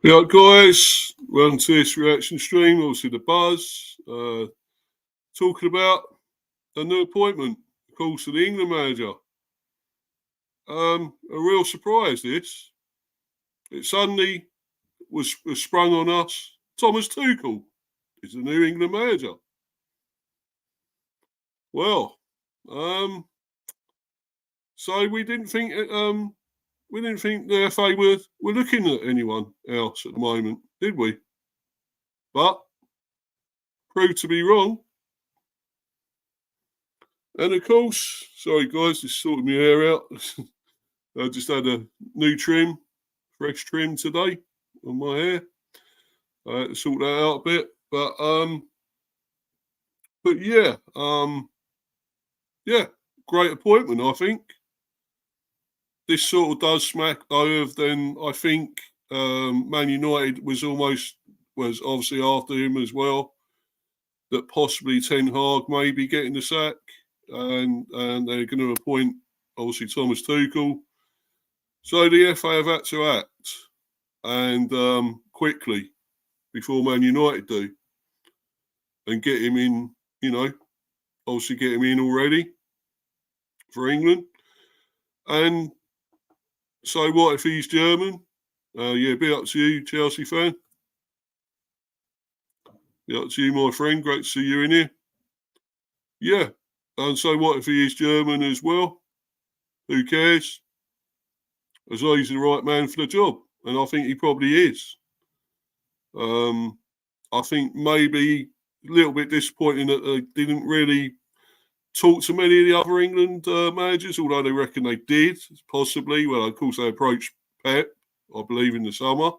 Yeah, guys, welcome to this reaction stream. Obviously, the buzz talking about a new appointment, of course, to the England manager. A real surprise. This it suddenly was sprung on us. Thomas Tuchel is the new England manager. Well, so we didn't think the FA were looking at anyone else at the moment, did we? But proved to be wrong. And of course, sorry guys, just sorting my hair out. I just had a new trim, fresh trim today on my hair. I had to sort that out a bit, but yeah, great appointment. I think this sort of does smack though of then. I think Man United was obviously after him as well. That possibly Ten Hag may be getting the sack, and they're going to appoint obviously Thomas Tuchel. So the FA have had to act and quickly before Man United do, and get him in. Obviously get him in already for England. And so what if he's German? Be up to you, Chelsea fan. Be up to you, my friend. Great to see you in here. Yeah. And so what if he is German as well? Who cares? As long as he's the right man for the job. And I think he probably is. I think maybe a little bit disappointing that they didn't really talk to many of the other England managers, although they reckon they did, possibly. Well, of course, they approached Pep, I believe, in the summer.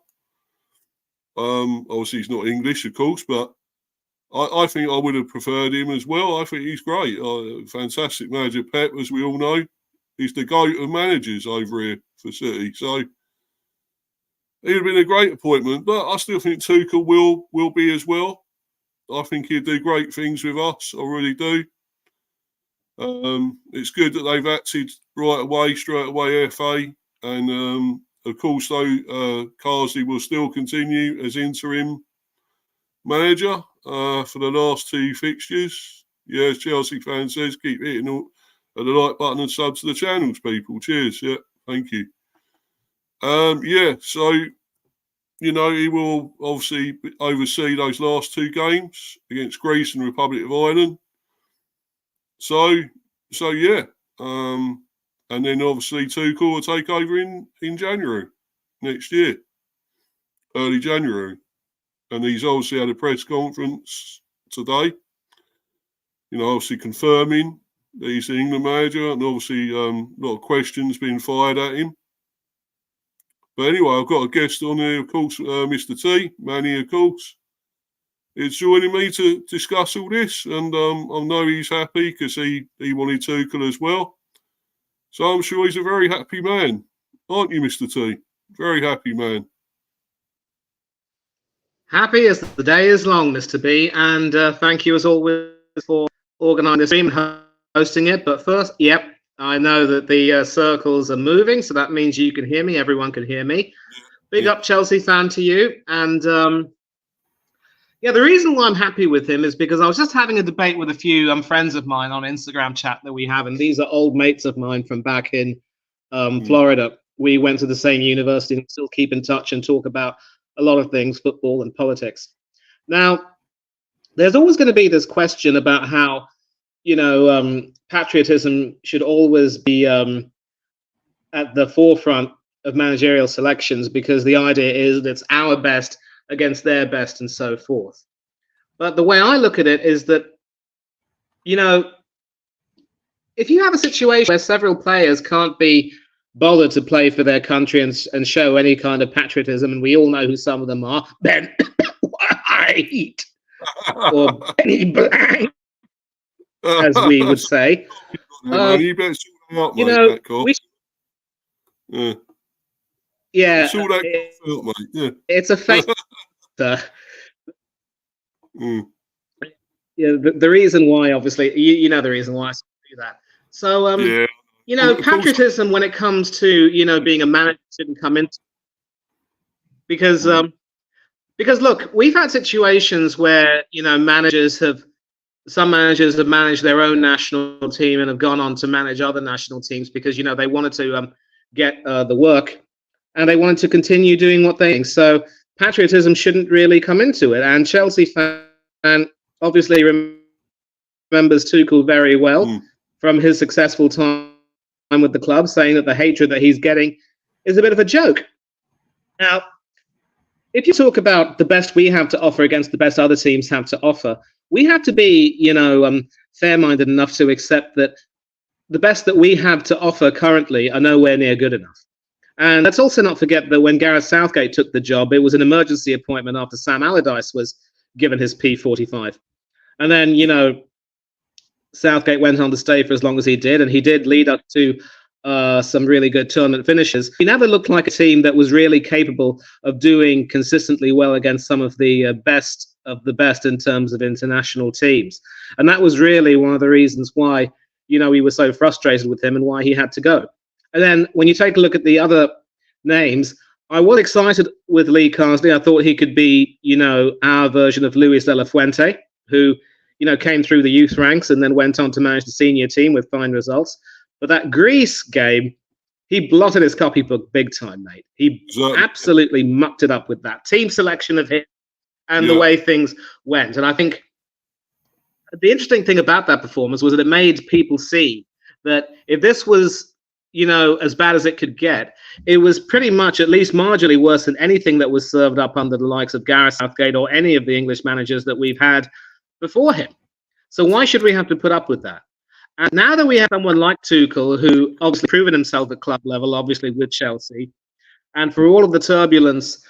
Obviously, he's not English, of course, but I think I would have preferred him as well. I think he's great. Fantastic manager, Pep, as we all know. He's the GOAT of managers over here for City. So he would have been a great appointment, but I still think Tuchel will be as well. I think he'll do great things with us. I really do. It's good that they've acted straight away, FA. And, of course, though, Carsley will still continue as interim manager for the last two fixtures. Yeah, as Chelsea fan says, keep hitting all the like button and sub to the channels, people. Cheers. Yeah, thank you. So, he will obviously oversee those last two games against Greece and Republic of Ireland. So yeah. And then obviously Tuchel will take over in January next year, early January. And he's obviously had a press conference today, obviously confirming that he's the England manager, and obviously a lot of questions being fired at him. But anyway, I've got a guest on here, of course, Mr. T, Manny, of course. Is joining me to discuss all this, and I know he's happy because he wanted Tuchel as well. So I'm sure he's a very happy man, aren't you, Mr. T? Very happy man. Happy as the day is long, Mr. B, and thank you as always for organising this stream and hosting it. But first, yep, I know that the circles are moving, so that means you can hear me. Everyone can hear me. Big up Chelsea fan to you. And the reason why I'm happy with him is because I was just having a debate with a few friends of mine on Instagram chat that we have, and these are old mates of mine from back in Florida. We went to the same university and still keep in touch and talk about a lot of things, football and politics. Now, there's always going to be this question about how, patriotism should always be at the forefront of managerial selections, because the idea is that it's our best against their best and so forth. But the way I look at it is that, if you have a situation where several players can't be bothered to play for their country and show any kind of patriotism, and we all know who some of them are, Ben White or Benny Blank, as we would say. You better sort them out, mate, it's a fake. The reason why, obviously, you know the reason why I do that. So, patriotism when it comes to, being a manager shouldn't come into, because Because look, we've had situations where some managers have managed their own national team and have gone on to manage other national teams because they wanted to get the work and they wanted to continue doing what they. So patriotism shouldn't really come into it. And Chelsea fan obviously remembers Tuchel very well from his successful time with the club, saying that the hatred that he's getting is a bit of a joke. Now, if you talk about the best we have to offer against the best other teams have to offer, we have to be, fair-minded enough to accept that the best that we have to offer currently are nowhere near good enough. And let's also not forget that when Gareth Southgate took the job, it was an emergency appointment after Sam Allardyce was given his P45. And then, Southgate went on to stay for as long as he did, and he did lead us to some really good tournament finishes. He never looked like a team that was really capable of doing consistently well against some of the best of the best in terms of international teams. And that was really one of the reasons why, we were so frustrated with him and why he had to go. And then when you take a look at the other names, I was excited with Lee Carsley. I thought he could be, our version of Luis de la Fuente, who, came through the youth ranks and then went on to manage the senior team with fine results. But that Greece game, he blotted his copybook big time, mate. He absolutely mucked it up with that team selection of him and the way things went. And I think the interesting thing about that performance was that it made people see that if this was, as bad as it could get, it was pretty much at least marginally worse than anything that was served up under the likes of Gareth Southgate or any of the English managers that we've had before him. So why should we have to put up with that? And now that we have someone like Tuchel, who obviously proven himself at club level, obviously with Chelsea, and for all of the turbulence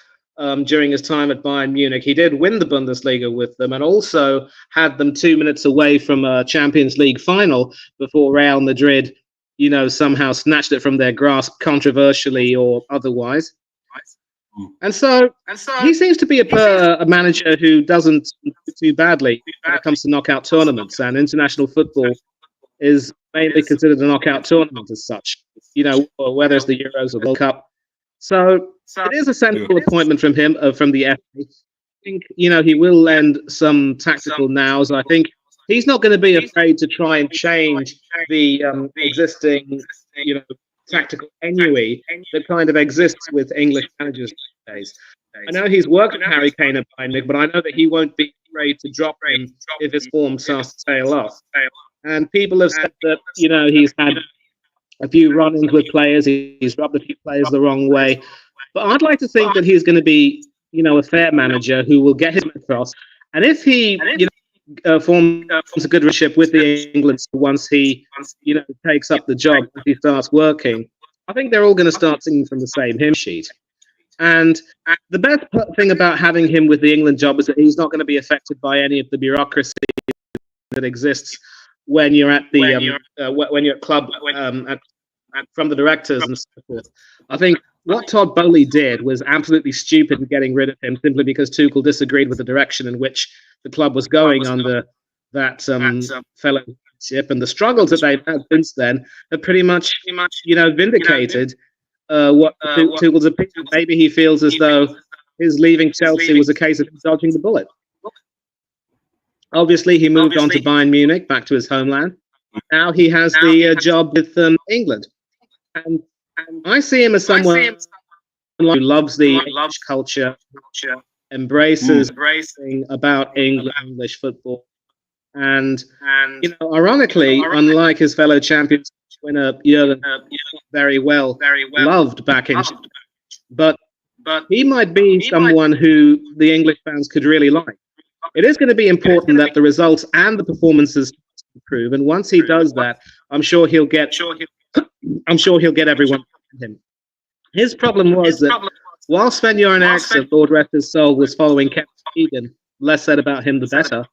during his time at Bayern Munich, he did win the Bundesliga with them and also had them 2 minutes away from a Champions League final before Real Madrid, somehow snatched it from their grasp, controversially or otherwise. And so he seems to be a manager who doesn't do too badly when it comes to knockout tournaments, and international football is mainly considered a knockout tournament as such, whether it's the Euros or the World Cup. So it is a sensible appointment from him, from the FA. I think, he will lend some tactical nows. I think he's not going to be afraid to try and change the existing, tactical ennui that kind of exists with English managers these days. I know he's worked with Harry Kane at Bayern Munich, but I know that he won't be afraid to drop him if his form starts to tail off. And people have said that, he's had a few run-ins with players, he's rubbed a few players the wrong way. But I'd like to think that he's going to be, a fair manager who will get him across. And if he, forms a good relationship with the England once he, takes up the job, if he starts working, I think they're all going to start singing from the same hymn sheet. And the best thing about having him with the England job is that he's not going to be affected by any of the bureaucracy that exists when you're at the when you're at club from the directors and so forth. I think what Todd Bowley did was absolutely stupid in getting rid of him simply because Tuchel disagreed with the direction in which the club was going under that fellowship, and the struggles that they've had since then have pretty much vindicated what Tuchel's opinion. Maybe he feels as though his leaving Chelsea was a case of dodging the bullet. Obviously, he moved on to Bayern Munich, back to his homeland. Now he has the job with England. And I see him as someone who loves the English culture, embraces everything about English football. And ironically, unlike his fellow champions winner Jurgen, very well loved back in, but he might be someone who the English fans could really like. It is going to be important that the results and the performances improve, and once he does that, I'm sure he'll get everyone behind him. His problem was that while Sven-Göran Eriksson, Lord rest his soul, was following Kevin Keegan, less said about him the better.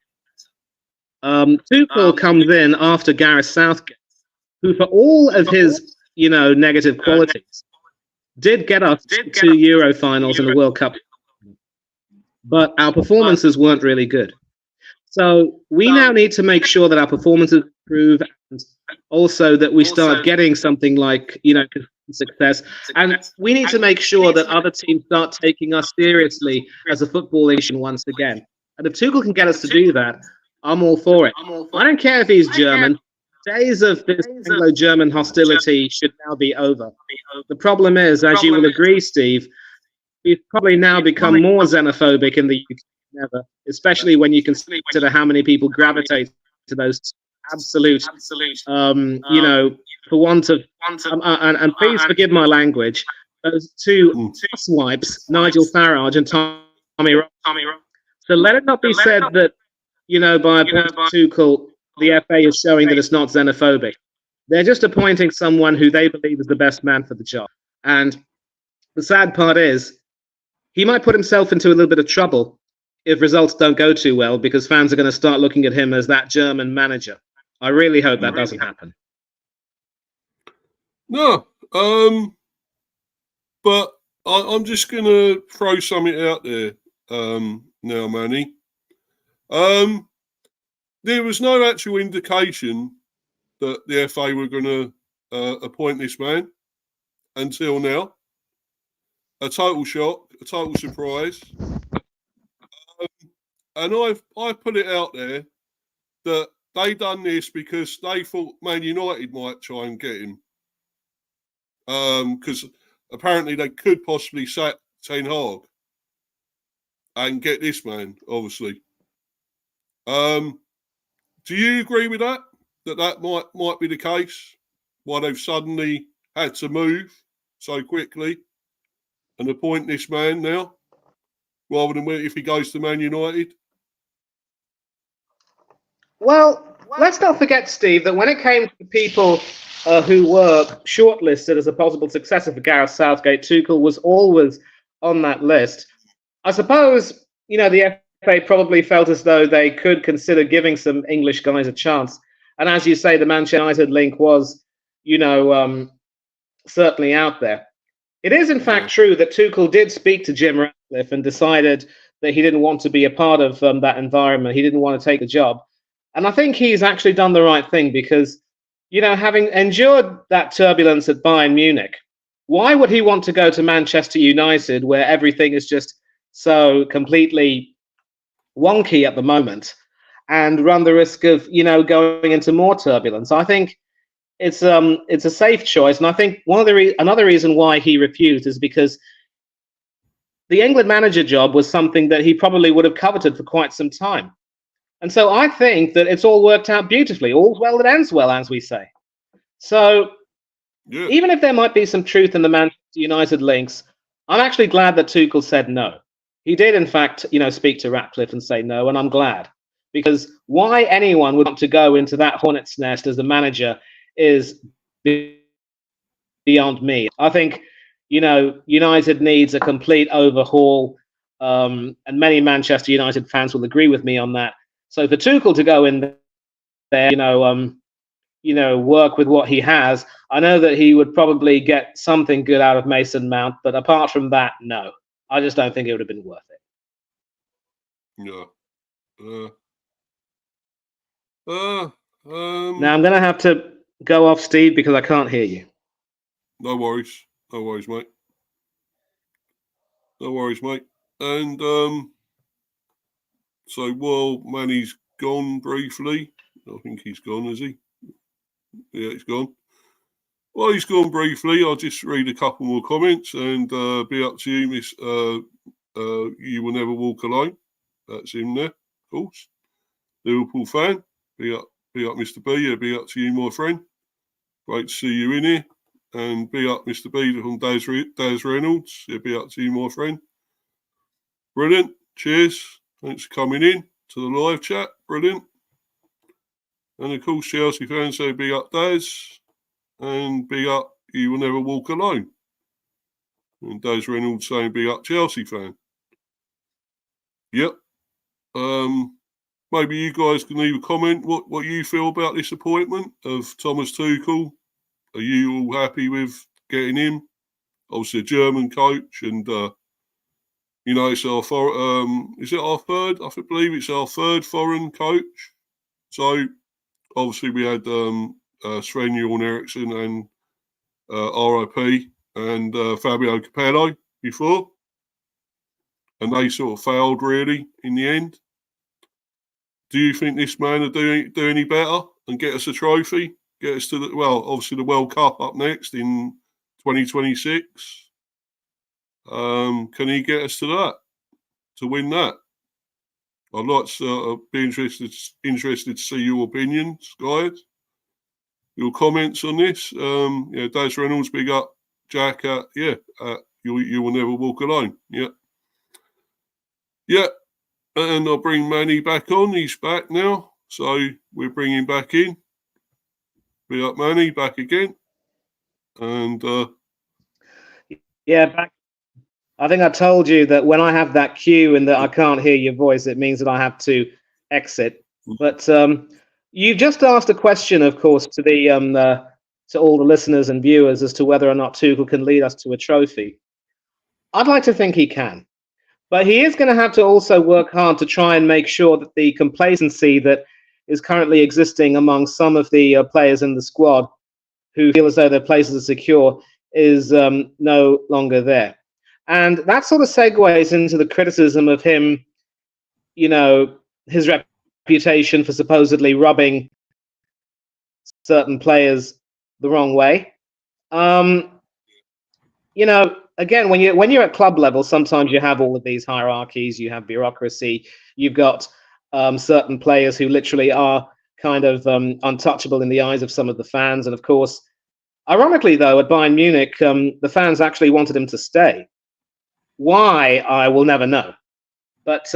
Tuchel comes in after Gareth Southgate, who, for all of his negative qualities, did get us to Euro finals and the World Cup. But our performances weren't really good. So we now need to make sure that our performances improve, and also that we start getting something like, success. And we need to make sure that other teams start taking us seriously as a football nation once again. And if Tuchel can get us to do that, I'm all for it. I don't care if he's German. Days of this Anglo-German hostility should now be over. The problem is, as you will agree, Steve, we've probably now become more xenophobic in the UK than ever, especially when you consider how many people gravitate to those absolute, for want of, and please forgive my language, those two swipes, Nigel Farage and Tommy Ross. So let it not be said that, by appointing Tuchel, the FA is showing that it's not xenophobic. They're just appointing someone who they believe is the best man for the job. And the sad part is, he might put himself into a little bit of trouble if results don't go too well, because fans are going to start looking at him as that German manager. I really hope that doesn't happen. No, but I'm just going to throw something out there now, Manny. There was no actual indication that the FA were going to appoint this man until now. A total shock, a total surprise. And I put it out there that they done this because they thought Man United might try and get him. Because apparently they could possibly sack Ten Hag and get this man, obviously. Do you agree with that? That might be the case? Why they've suddenly had to move so quickly and appoint this man now, rather than if he goes to Man United? Well, let's not forget, Steve, that when it came to people who were shortlisted as a possible successor for Gareth Southgate, Tuchel was always on that list. I suppose, the FA probably felt as though they could consider giving some English guys a chance. And as you say, the Manchester United link was, certainly out there. It is, in fact, true that Tuchel did speak to Jim Ratcliffe and decided that he didn't want to be a part of that environment. He didn't want to take the job. And I think he's actually done the right thing because, having endured that turbulence at Bayern Munich, why would he want to go to Manchester United where everything is just so completely wonky at the moment and run the risk of, going into more turbulence? I think it's a safe choice. And I think another reason why he refused is because the England manager job was something that he probably would have coveted for quite some time. And so I think that it's all worked out beautifully. All's well that ends well, as we say. So even if there might be some truth in the Manchester United links, I'm actually glad that Tuchel said no. He did, in fact, speak to Ratcliffe and say no, and I'm glad. Because why anyone would want to go into that hornet's nest as the manager is beyond me. I think, United needs a complete overhaul, and many Manchester United fans will agree with me on that. So for Tuchel to go in there, work with what he has, I know that he would probably get something good out of Mason Mount, but apart from that, no. I just don't think it would have been worth it. No. Now I'm going to have to go off, Steve, because I can't hear you. No worries, mate. No worries, mate. And so while Manny's gone briefly, I think he's gone, is he? Yeah, he's gone. Well, he's gone briefly. I'll just read a couple more comments and be up to you, Miss. You will never walk alone. That's him there, of course. Liverpool fan. Be up, Mr. B. Yeah, be up to you, my friend. Great to see you in here. And be up, Mr. B from Daz Reynolds. Yeah, be up to you, my friend. Brilliant. Cheers. Thanks for coming in to the live chat. Brilliant. And of course, Chelsea fans say big up Daz. And big up, you will never walk alone. And Daz Reynolds saying big up Chelsea fan. Yep. Maybe you guys can leave a comment what you feel about this appointment of Thomas Tuchel. Are you all happy with getting him? Obviously a German coach, and it's our is it our third? I believe it's our third foreign coach. So obviously we had Sven-Göran Eriksson and RIP and Fabio Capello before, and they sort of failed really in the end. Do you think this man will do any better and get us a trophy? Get us to obviously the World Cup up next in 2026. Can he get us to that, to win that? I'd like to be interested to see your opinions, guys. Your comments on this. Daz Reynolds, big up. Jack, you will never walk alone. Yeah. Yeah. And I'll bring Manny back on. He's back now. So we're bringing back in. Big up, Manny, back again. And back. I think I told you that when I have that cue and that I can't hear your voice, it means that I have to exit. But you just asked a question, of course, to the to all the listeners and viewers as to whether or not Tuchel can lead us to a trophy. I'd like to think he can, but he is going to have to also work hard to try and make sure that the complacency that is currently existing among some of the players in the squad who feel as though their places are secure is no longer there. And that sort of segues into the criticism of him, his reputation for supposedly rubbing certain players the wrong way. Again, when you're at club level, sometimes you have all of these hierarchies, you have bureaucracy, you've got certain players who literally are kind of untouchable in the eyes of some of the fans. And of course, ironically, though, at Bayern Munich, the fans actually wanted him to stay. Why, I will never know. But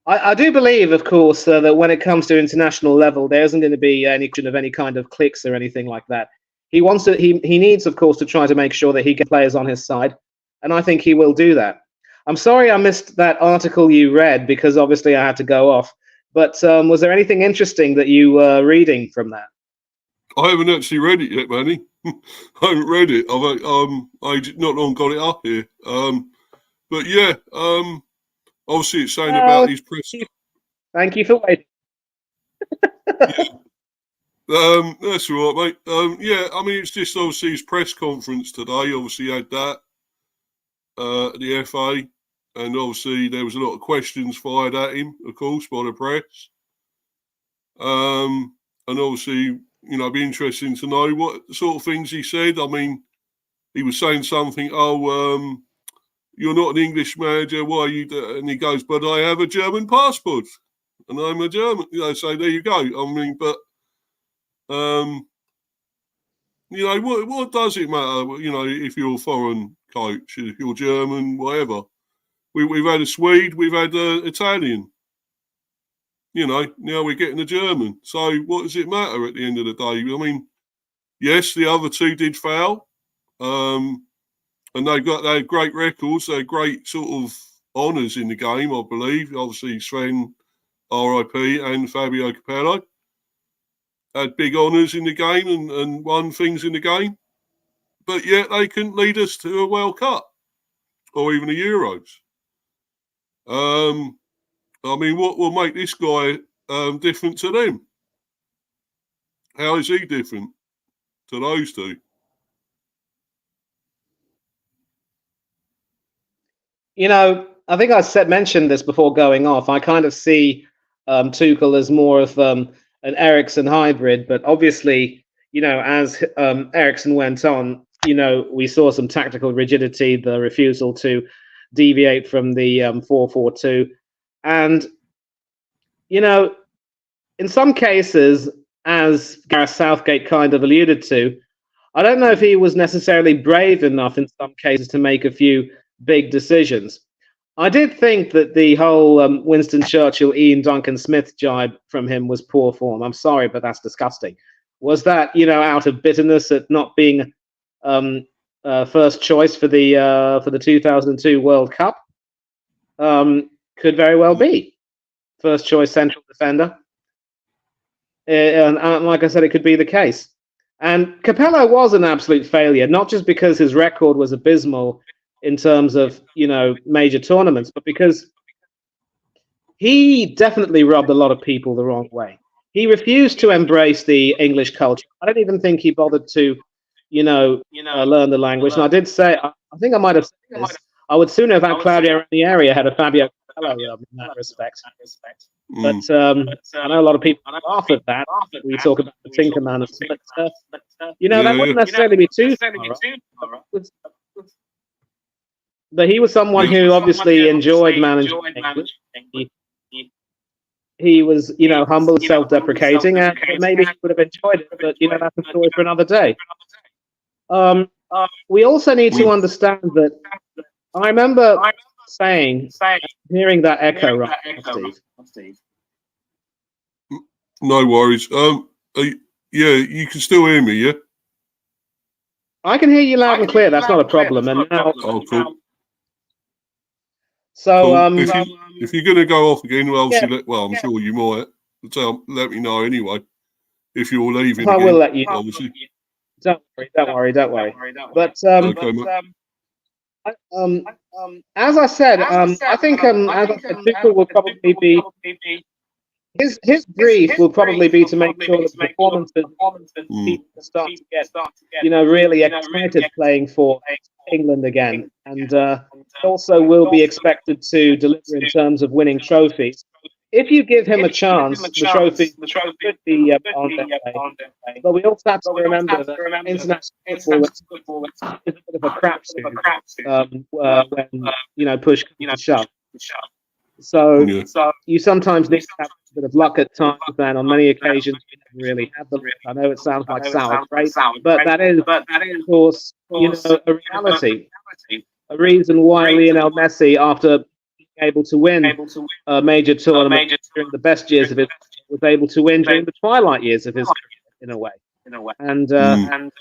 I do believe, of course, that when it comes to international level, there isn't going to be any kind of cliques or anything like that. He needs, of course, to try to make sure that he gets players on his side, and I think he will do that. I'm sorry I missed that article you read because obviously I had to go off. But was there anything interesting that you were reading from that? I haven't actually read it yet, Manny. I haven't read it. I not long got it up here. But yeah, obviously it's saying about his press. Thank you for waiting. That's all right, mate. It's just obviously his press conference today. Obviously had that at the FA, and obviously there was a lot of questions fired at him, of course, by the press. And obviously, it'd be interesting to know what sort of things he said. I mean, he was saying something, you're not an English manager, why are you and he goes, but I have a German passport and I'm a German, so there you go. I mean, but what does it matter, if you're a foreign coach, if you're German, whatever. We've had a Swede, we've had an Italian. Now we're getting a German. So what does it matter at the end of the day? I mean, yes, the other two did foul. And they had great records. They had great sort of honours in the game, I believe. Obviously, Sven, RIP, and Fabio Capello had big honours in the game and won things in the game. But yet they couldn't lead us to a World Cup or even a Euros. What will make this guy different to them? How is he different to those two? I think I mentioned this before going off. I kind of see Tuchel as more of an Eriksen hybrid, but obviously, as Eriksen went on, we saw some tactical rigidity, the refusal to deviate from the 4-4-2. And, in some cases, as Gareth Southgate kind of alluded to, I don't know if he was necessarily brave enough in some cases to make a few big decisions. I did think that the whole Winston Churchill, Ian Duncan Smith jibe from him was poor form. I'm sorry, but that's disgusting. Was that, out of bitterness at not being first choice for the 2002 World Cup? Could very well be. First choice central defender. And like I said, it could be the case. And Capello was an absolute failure, not just because his record was abysmal in terms of, major tournaments, but because he definitely rubbed a lot of people the wrong way. He refused to embrace the English culture. I don't even think he bothered to learn the language. And I did say, I think I might have said this, I would sooner have had Claudio Ranieri ahead of Fabio Capello in that respect. But I know a lot of people laugh at that. We talk about the Tinkerman, but that wouldn't necessarily be too far. Right? But he was someone who obviously enjoyed managing England. He was, humble, self-deprecating, and maybe he would have enjoyed it. But that's a story for another day. We also need to understand that I remember hearing that echo, right, Steve? No worries. You can still hear me, yeah? I can hear you loud and clear. That's not a problem. And now, cool. So, cool. If you're going to go off again, well, obviously, I'm sure you might. Let me know anyway. If you're leaving, I will let you know. Obviously. Don't worry. But as I said, I think Tuchel will probably be his brief will probably be to make sure that the performances people start to get really excited playing for England again, and also will be expected to deliver in terms of winning trophies. If you give him a chance, the trophy could be on their way. But we also have to remember that international football is a bit of a crapshoot when push comes to shove. So you sometimes need to have a bit of luck at times, and on many occasions you never really have the luck. I know it sounds like sour grapes, but that is, of course, a reality. A reason why Lionel Messi, after being able to win a major tournament during the best years of his career, was able to win during the twilight years of his career, in a way. And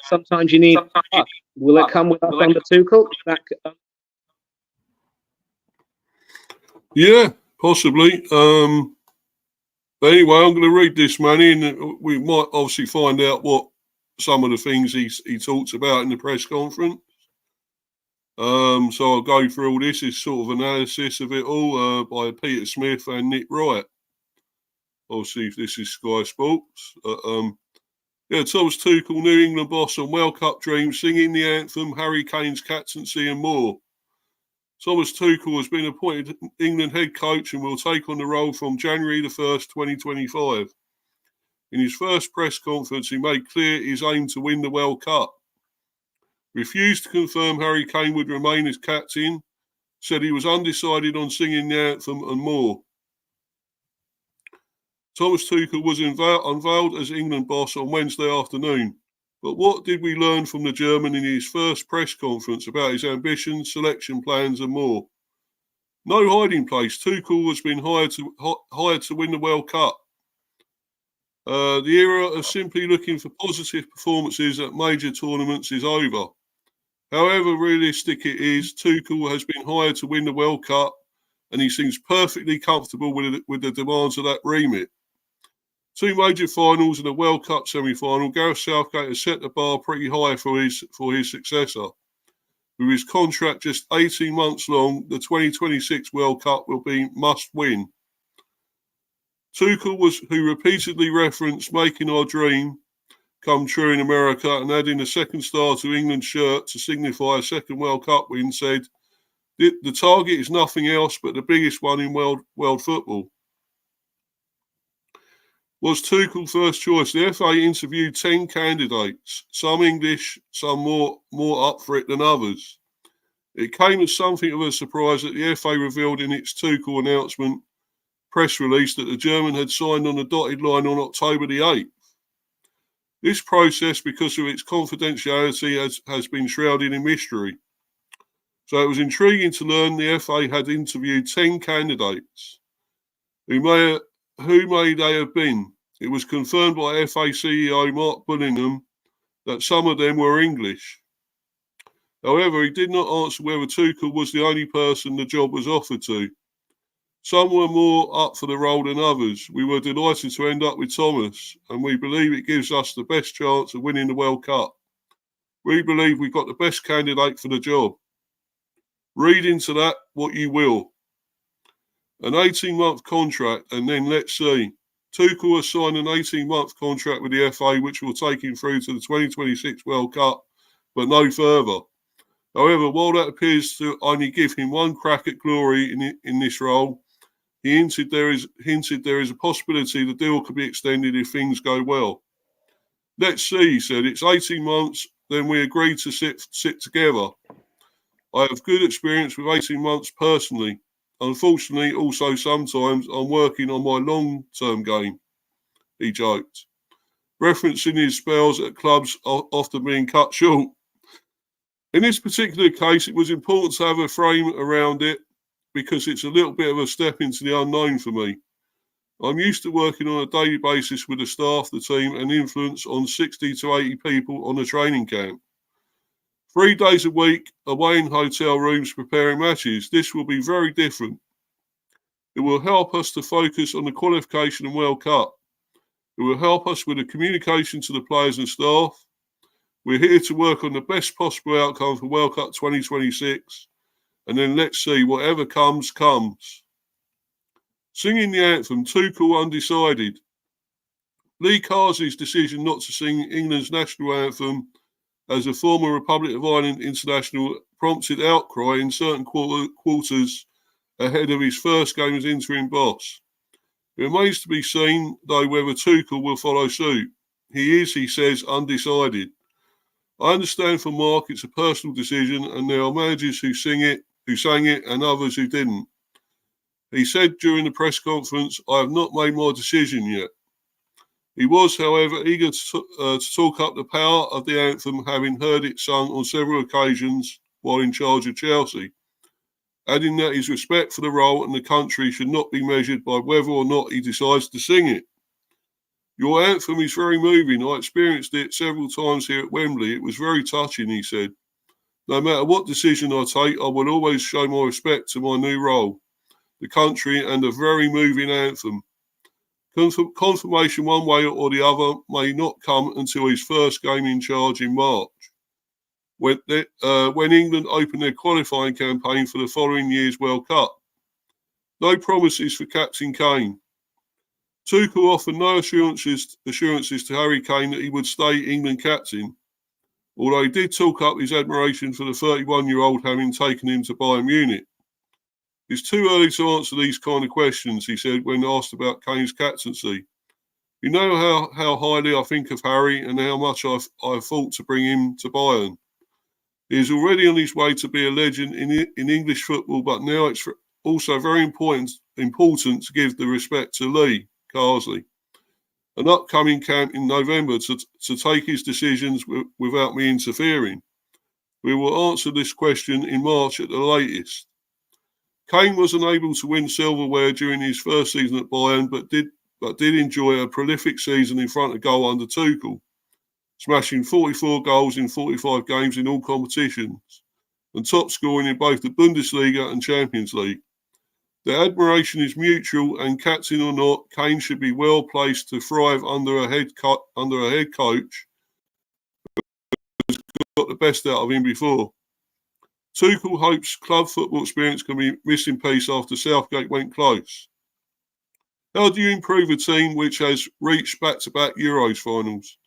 sometimes you need luck. Will it come with us under Tuchel? Yeah, possibly. But anyway, I'm going to read this, Manny, and we might obviously find out what some of the things he talks about in the press conference. So I'll go through all this. It's sort of analysis of it all by Peter Smith and Nick Wright. Obviously, if this is Sky Sports. Thomas Tuchel, New England boss on World Cup dreams, singing the anthem, Harry Kane's captaincy and more. Thomas Tuchel has been appointed England head coach and will take on the role from January the 1st, 2025. In his first press conference, he made clear his aim to win the World Cup. Refused to confirm Harry Kane would remain as captain, said he was undecided on singing the anthem and more. Thomas Tuchel was unveiled as England boss on Wednesday afternoon. But what did we learn from the German in his first press conference about his ambitions, selection plans and more? No hiding place. Tuchel has been hired to win the World Cup. The era of simply looking for positive performances at major tournaments is over. However realistic it is, Tuchel has been hired to win the World Cup and he seems perfectly comfortable with the demands of that remit. 2 major finals and a World Cup semi-final, Gareth Southgate has set the bar pretty high for his successor. With his contract just 18 months long, the 2026 World Cup will be must win. Tuchel who repeatedly referenced making our dream come true in America and adding a second star to England's shirt to signify a second World Cup win, said, the target is nothing else but the biggest one in world football. Was Tuchel first choice? The FA interviewed 10 candidates, some English, some more up for it than others. It came as something of a surprise that the FA revealed in its Tuchel announcement press release that the German had signed on the dotted line on October the 8th. This process, because of its confidentiality, has been shrouded in mystery. So it was intriguing to learn the FA had interviewed 10 candidates. Who may they have been? It was confirmed by FA CEO Mark Bullingham that some of them were English. However, he did not answer whether Tuchel was the only person the job was offered to. Some were more up for the role than others. We were delighted to end up with Thomas, and we believe it gives us the best chance of winning the World Cup. We believe we've got the best candidate for the job. Read into that what you will. An 18-month contract, and then let's see. Tuchel has signed an 18-month contract with the FA, which will take him through to the 2026 World Cup but no further. However, while that appears to only give him one crack at glory in this role, he hinted there is a possibility the deal could be extended if things go well. Let's see, he said. It's 18 months, then we agreed to sit together. I have good experience with 18 months personally. Unfortunately, also sometimes I'm working on my long-term game, he joked, referencing his spells at clubs often being cut short. In this particular case, it was important to have a frame around it because it's a little bit of a step into the unknown for me. I'm used to working on a daily basis with the staff, the team, and influence on 60 to 80 people on a training camp. 3 days a week, away in hotel rooms preparing matches. This will be very different. It will help us to focus on the qualification and World Cup. It will help us with the communication to the players and staff. We're here to work on the best possible outcome for World Cup 2026. And then let's see, whatever comes, comes. Singing the anthem, Tuchel undecided. Lee Carsey's decision not to sing England's national anthem as a former Republic of Ireland international prompted outcry in certain quarters ahead of his first game as interim boss. It remains to be seen, though, whether Tuchel will follow suit. He is, he says, undecided. I understand for Mark it's a personal decision and there are managers who sang it, and others who didn't. He said during the press conference, I have not made my decision yet. He was, however, eager to talk up the power of the anthem, having heard it sung on several occasions while in charge of Chelsea, adding that his respect for the role and the country should not be measured by whether or not he decides to sing it. Your anthem is very moving. I experienced it several times here at Wembley. It was very touching, he said. No matter what decision I take, I will always show my respect to my new role, the country, and a very moving anthem. Confirmation one way or the other may not come until his first game in charge in March, when England open their qualifying campaign for the following year's World Cup. No promises for Captain Kane. Tuchel offered no assurances to Harry Kane that he would stay England captain, although he did talk up his admiration for the 31-year-old having taken him to Bayern Munich. It's too early to answer these kind of questions, he said when asked about Kane's captaincy. You know how highly I think of Harry and how much I've fought to bring him to Bayern. He is already on his way to be a legend in English football, but now it's also very important to give the respect to Lee Carsley, an upcoming camp in November to take his decisions without me interfering. We will answer this question in March at the latest. Kane was unable to win silverware during his first season at Bayern, but did enjoy a prolific season in front of goal under Tuchel, smashing 44 goals in 45 games in all competitions, and top scoring in both the Bundesliga and Champions League. The admiration is mutual, and captain or not, Kane should be well placed to thrive under a head coach who's got the best out of him before. Tuchel hopes club football experience can be missing piece after Southgate went close. How do you improve a team which has reached back-to-back Euros finals?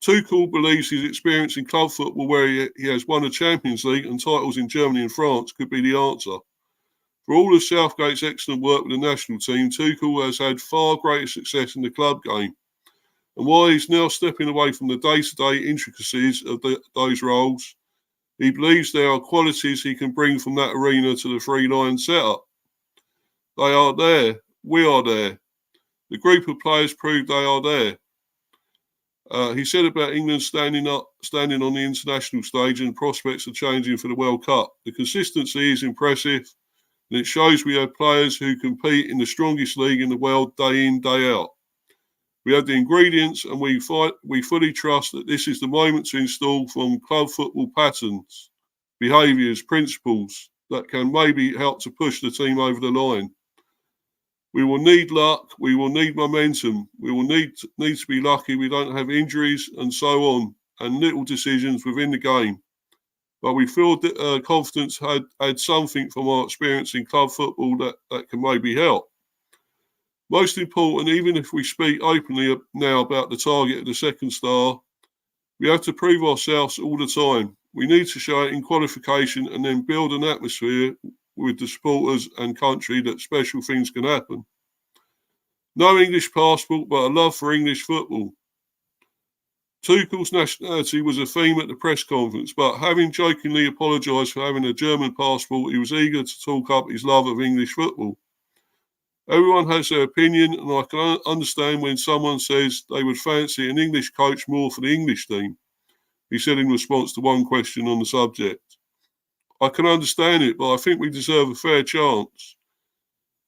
Tuchel believes his experience in club football, where he has won a Champions League and titles in Germany and France, could be the answer. For all of Southgate's excellent work with the national team, Tuchel has had far greater success in the club game. And while he's now stepping away from the day-to-day intricacies of those roles, he believes there are qualities he can bring from that arena to the three-line setup. They are there. We are there. The group of players prove they are there. He said about England standing on the international stage and prospects of changing for the World Cup. The consistency is impressive, and it shows we have players who compete in the strongest league in the world day in, day out. We have the ingredients, and we fully trust that this is the moment to install from club football patterns, behaviours, principles that can maybe help to push the team over the line. We will need luck. We will need momentum. We will need to be lucky we don't have injuries and so on, and little decisions within the game. But we feel that confidence had something from our experience in club football that can maybe help. Most important, even if we speak openly now about the target of the second star, we have to prove ourselves all the time. We need to show it in qualification and then build an atmosphere with the supporters and country that special things can happen. No English passport, but a love for English football. Tuchel's nationality was a theme at the press conference, but having jokingly apologised for having a German passport, he was eager to talk up his love of English football. Everyone has their opinion, and I can understand when someone says they would fancy an English coach more for the English team, he said in response to one question on the subject. I can understand it, but I think we deserve a fair chance.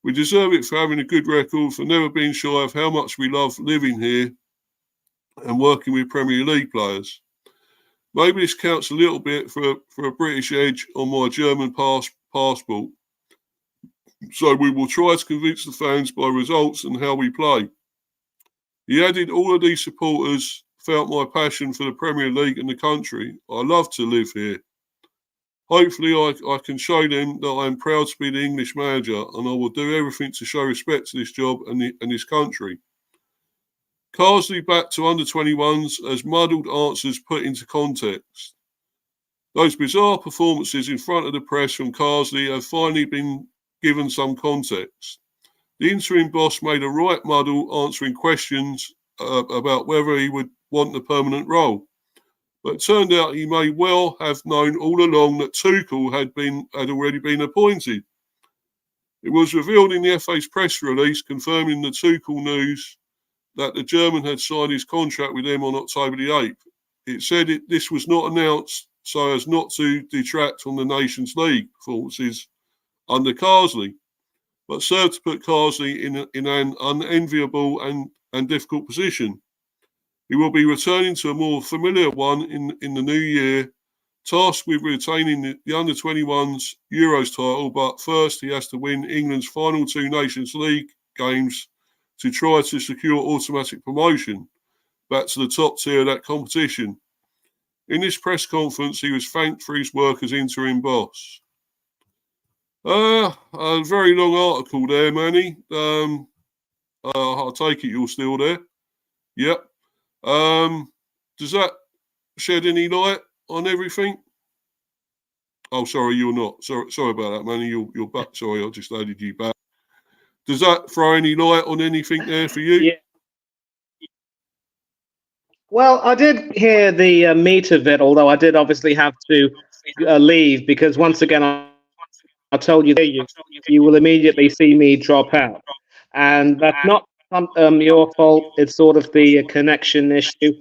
We deserve it for having a good record, for never being shy of how much we love living here and working with Premier League players. Maybe this counts a little bit for a British edge on my German passport. So we will try to convince the fans by results and how we play. He added, all of these supporters felt my passion for the Premier League and the country. I love to live here. Hopefully I can show them that I am proud to be the English manager, and I will do everything to show respect to this job and this country. Carsley back to under-21s as muddled answers put into context. Those bizarre performances in front of the press from Carsley have finally been given some context. The interim boss made a right muddle answering questions about whether he would want the permanent role. But it turned out he may well have known all along that Tuchel had already been appointed. It was revealed in the FA's press release confirming the Tuchel news that the German had signed his contract with them on October the 8th. It said this was not announced so as not to detract from the Nations League performances under Carsley, but served to put Carsley in an unenviable and difficult position. He will be returning to a more familiar one in the new year, tasked with retaining the under-21s Euros title, but first he has to win England's final 2 Nations League games to try to secure automatic promotion back to the top tier of that competition. In this press conference, he was thanked for his work as interim boss. A very long article there, Manny. I take it you're still there. Yep. Does that shed any light on everything? Oh, sorry, you're not. Sorry about that, Manny. You're back. Sorry, I just added you back. Does that throw any light on anything there for you? Yeah. Well, I did hear the meat of it, although I did obviously have to leave because once again, I told you you will immediately see me drop out. And that's not your fault. It's sort of the connection issue.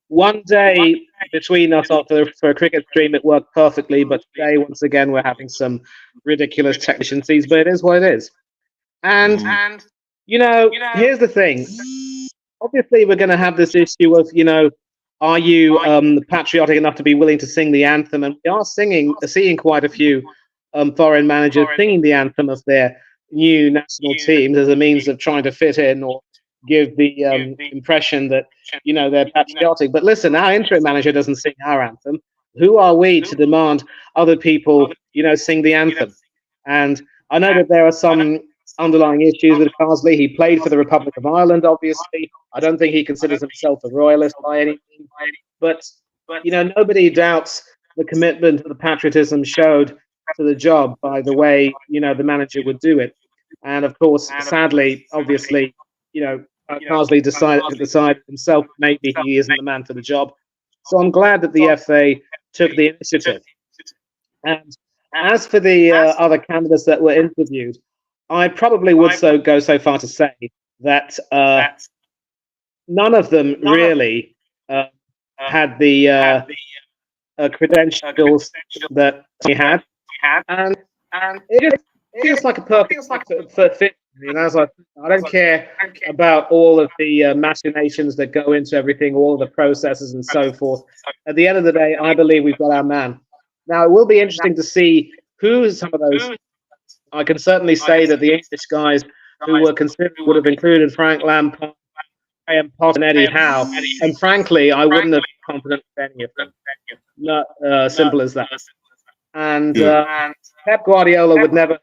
One day between us for a cricket stream, it worked perfectly. But today, once again, we're having some ridiculous technicians. But it is what it is. And, here's the thing. Obviously, we're going to have this issue of, are you patriotic enough to be willing to sing the anthem? And we are seeing quite a few foreign managers singing the anthem of their new national teams as a means of trying to fit in or give the impression that, they're patriotic. But listen, our interim manager doesn't sing our anthem. Who are we to demand other people, sing the anthem? And I know that there are some underlying issues with Carsley. He played for the Republic of Ireland, obviously. I don't think he considers himself a royalist by any means. But, nobody doubts the commitment that the patriotism showed to the job by the way, the manager would do it. And of course, sadly, obviously, Carsley decided himself maybe he isn't the man for the job. So I'm glad that the FA took the initiative. And as for the other candidates that were interviewed, I probably would go so far to say that none of them really had the credentials that he had, and it feels like a perfect fit. I don't care about all of the machinations that go into everything, all of the processes and so forth. At the end of the day, I believe we've got our man. Now, it will be interesting to see who some of those. I can certainly say that the English guys who were considered would have included Frank Lampard, Graham Potter, and Eddie Howe. And frankly, I wouldn't have been confident of any of them. Not simple as that. And Pep Guardiola would never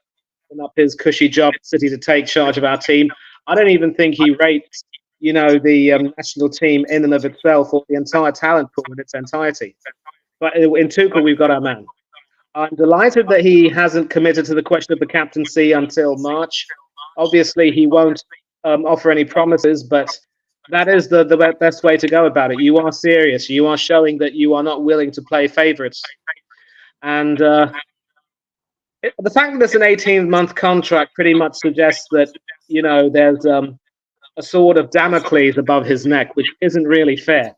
open up his cushy job at City to take charge of our team. I don't even think he rates, the national team in and of itself or the entire talent pool in its entirety. But in Tuchel, we've got our man. I'm delighted that he hasn't committed to the question of the captaincy until March. Obviously, he won't offer any promises, but that is the best way to go about it. You are serious. You are showing that you are not willing to play favourites. And the fact that it's an 18-month contract pretty much suggests that, there's a sword of Damocles above his neck, which isn't really fair.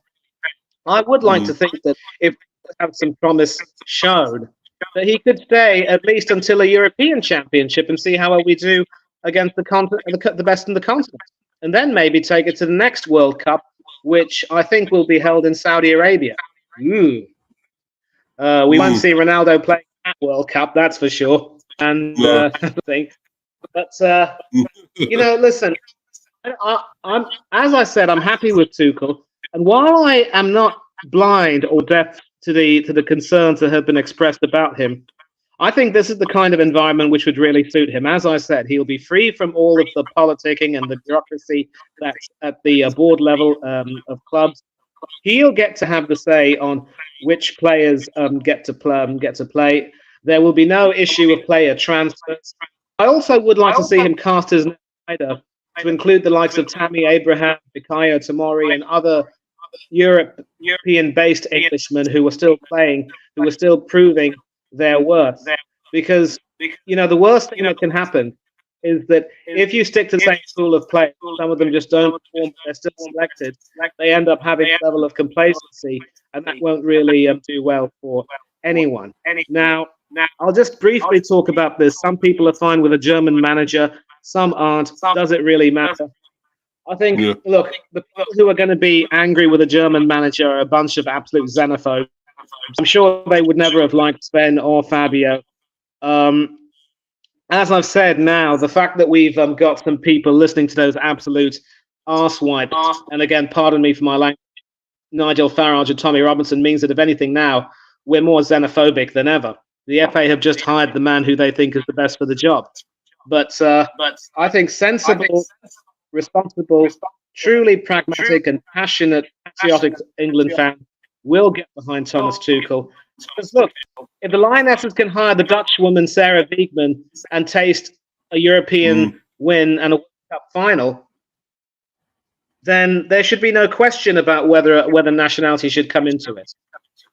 I would like to think that if we have some promise shown, that he could stay at least until a European Championship and see how we do against the best in the continent. And then maybe take it to the next World Cup, which I think will be held in Saudi Arabia. We won't see Ronaldo playing at World Cup, that's for sure. And but listen, I'm as I said, I'm happy with Tuchel, and while I am not blind or deaf to the concerns that have been expressed about him, I think this is the kind of environment which would really suit him. As I said, he'll be free from all of the politicking and the bureaucracy that's at the board level of clubs. He'll get to have the say on which players get to play. There will be no issue of player transfers. I also would like to see him cast his net wider to include the likes of Tammy Abraham, Fikayo Tomori, and other European-based Englishmen who were still playing, who were still proving their worth. Because, the worst thing that can happen is that if you stick to the same pool of players, some of them just don't perform, they're still selected, they end up having a level of complacency, and that won't really do well for anyone. Now, I'll just briefly talk about this. Some people are fine with a German manager, some aren't. Does it really matter? I think, look, the people who are going to be angry with a German manager are a bunch of absolute xenophobes. I'm sure they would never have liked Sven or Fabio. As I've said now, the fact that we've got some people listening to those absolute arsewipes, and again, pardon me for my language, Nigel Farage and Tommy Robinson, means that if anything now, we're more xenophobic than ever. The FA have just hired the man who they think is the best for the job. But I think sensible, responsible, truly pragmatic and passionate, patriotic England fans will get behind Thomas Tuchel. Because look, if the Lionesses can hire the Dutch woman Sarah Wiegman and taste a European win and a World Cup final, then there should be no question about whether nationality should come into it.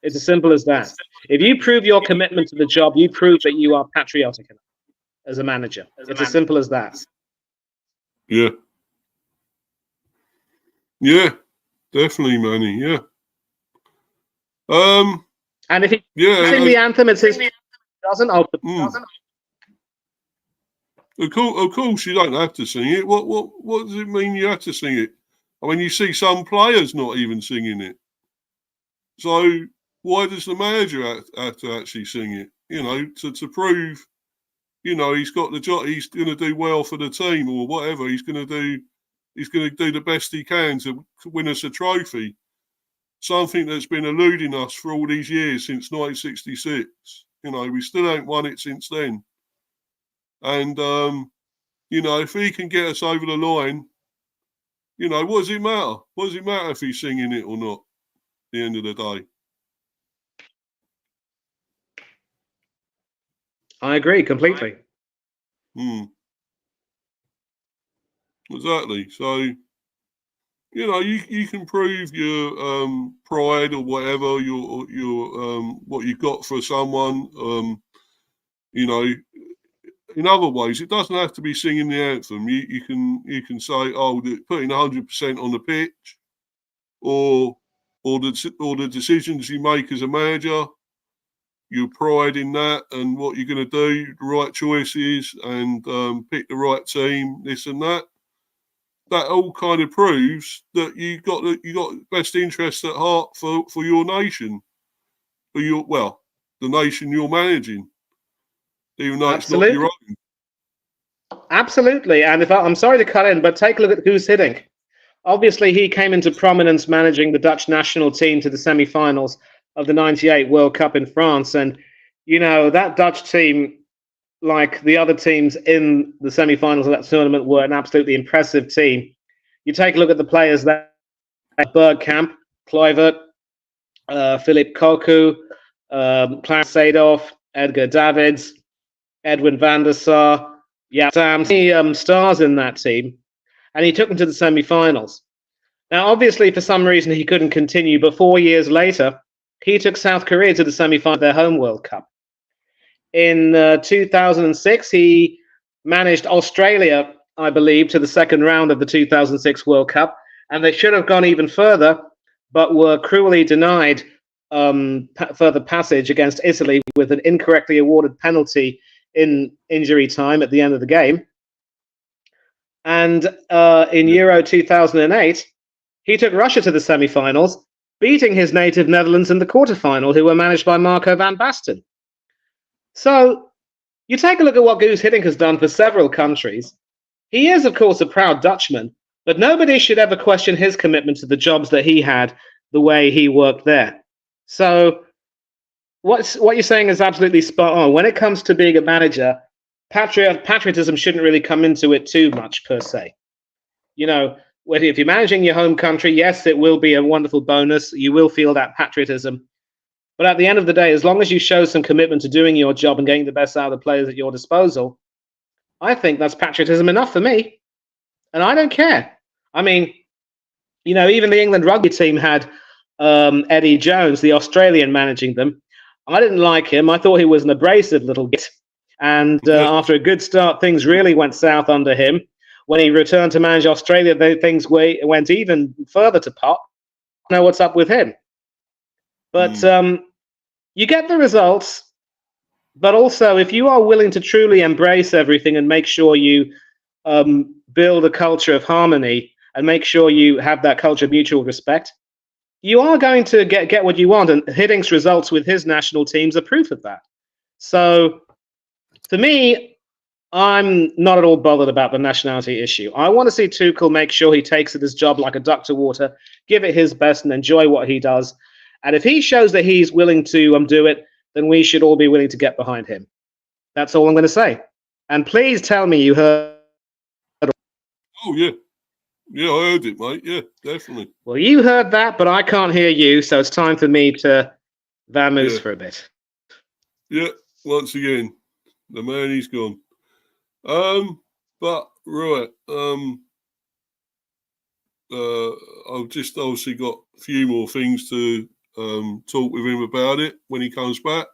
It's as simple as that. If you prove your commitment to the job, you prove that you are patriotic enough as a manager. It's as simple as that. Yeah. Yeah, definitely, Manny. Yeah. And if he sing the anthem, it's his. Doesn't open. Of course, you don't have to sing it. What does it mean you have to sing it? I mean, you see some players not even singing it. So why does the manager have to actually sing it? To prove, he's got the job. He's going to do well for the team or whatever. He's going to do the best he can to win us a trophy. Something that's been eluding us for all these years since 1966. We still haven't won it since then. And, if he can get us over the line, what does it matter? What does it matter if he's singing it or not at the end of the day? I agree completely. Exactly. So, you can prove your pride or whatever, your what you got for someone. In other ways, it doesn't have to be singing the anthem. You can say, putting 100% on the pitch, or the decisions you make as a manager, your pride in that, and what you're going to do, the right choices, and pick the right team, this and that. That all kind of proves that you got best interest at heart for your nation, the nation you're managing, even though it's not your own. Absolutely, and I'm sorry to cut in, but take a look at who's hitting. Obviously, he came into prominence managing the Dutch national team to the semi-finals of the '98 World Cup in France, and that Dutch team, like the other teams in the semi-finals of that tournament, were an absolutely impressive team. You take a look at the players there: Bergkamp, Kluivert, Philip Cocu, Clarence Seedorf, Edgar Davids, Edwin van der Sar, Sam, stars in that team, and he took them to the semi-finals. Now, obviously, for some reason, he couldn't continue, but 4 years later, he took South Korea to the semi-final of their home World Cup. In 2006, he managed Australia, I believe, to the second round of the 2006 World Cup, and they should have gone even further, but were cruelly denied further passage against Italy with an incorrectly awarded penalty in injury time at the end of the game. And in Euro 2008, he took Russia to the semi-finals, beating his native Netherlands in the quarterfinal, who were managed by Marco van Basten. So you take a look at what Guus Hiddink has done for several countries. He is, of course, a proud Dutchman, but nobody should ever question his commitment to the jobs that he had, the way he worked there. So what you're saying is absolutely spot on. When it comes to being a manager, patriotism shouldn't really come into it too much, per se. You know, if you're managing your home country, yes, it will be a wonderful bonus. You will feel that patriotism. But at the end of the day, as long as you show some commitment to doing your job and getting the best out of the players at your disposal, I think that's patriotism enough for me. And I don't care. I mean, you know, even the England rugby team had Eddie Jones, the Australian, managing them. I didn't like him. I thought he was an abrasive little git. And after a good start, things really went south under him. When he returned to manage Australia, things went even further to pot. I don't know what's up with him. But you get the results. But also, if you are willing to truly embrace everything and make sure you build a culture of harmony and make sure you have that culture of mutual respect, you are going to get what you want. And Hiddink's results with his national teams are proof of that. So, for me, I'm not at all bothered about the nationality issue. I want to see Tuchel make sure he takes his job like a duck to water, give it his best, and enjoy what he does. And if he shows that he's willing to do it, then we should all be willing to get behind him. That's all I'm going to say. And please tell me you heard. Oh, yeah. Yeah, I heard it, mate. Yeah, definitely. Well, you heard that, but I can't hear you, so it's time for me to vamoose for a bit. Yeah, once again, the man, he's gone. But, right, I've just obviously got a few more things to talk with him about it when he comes back.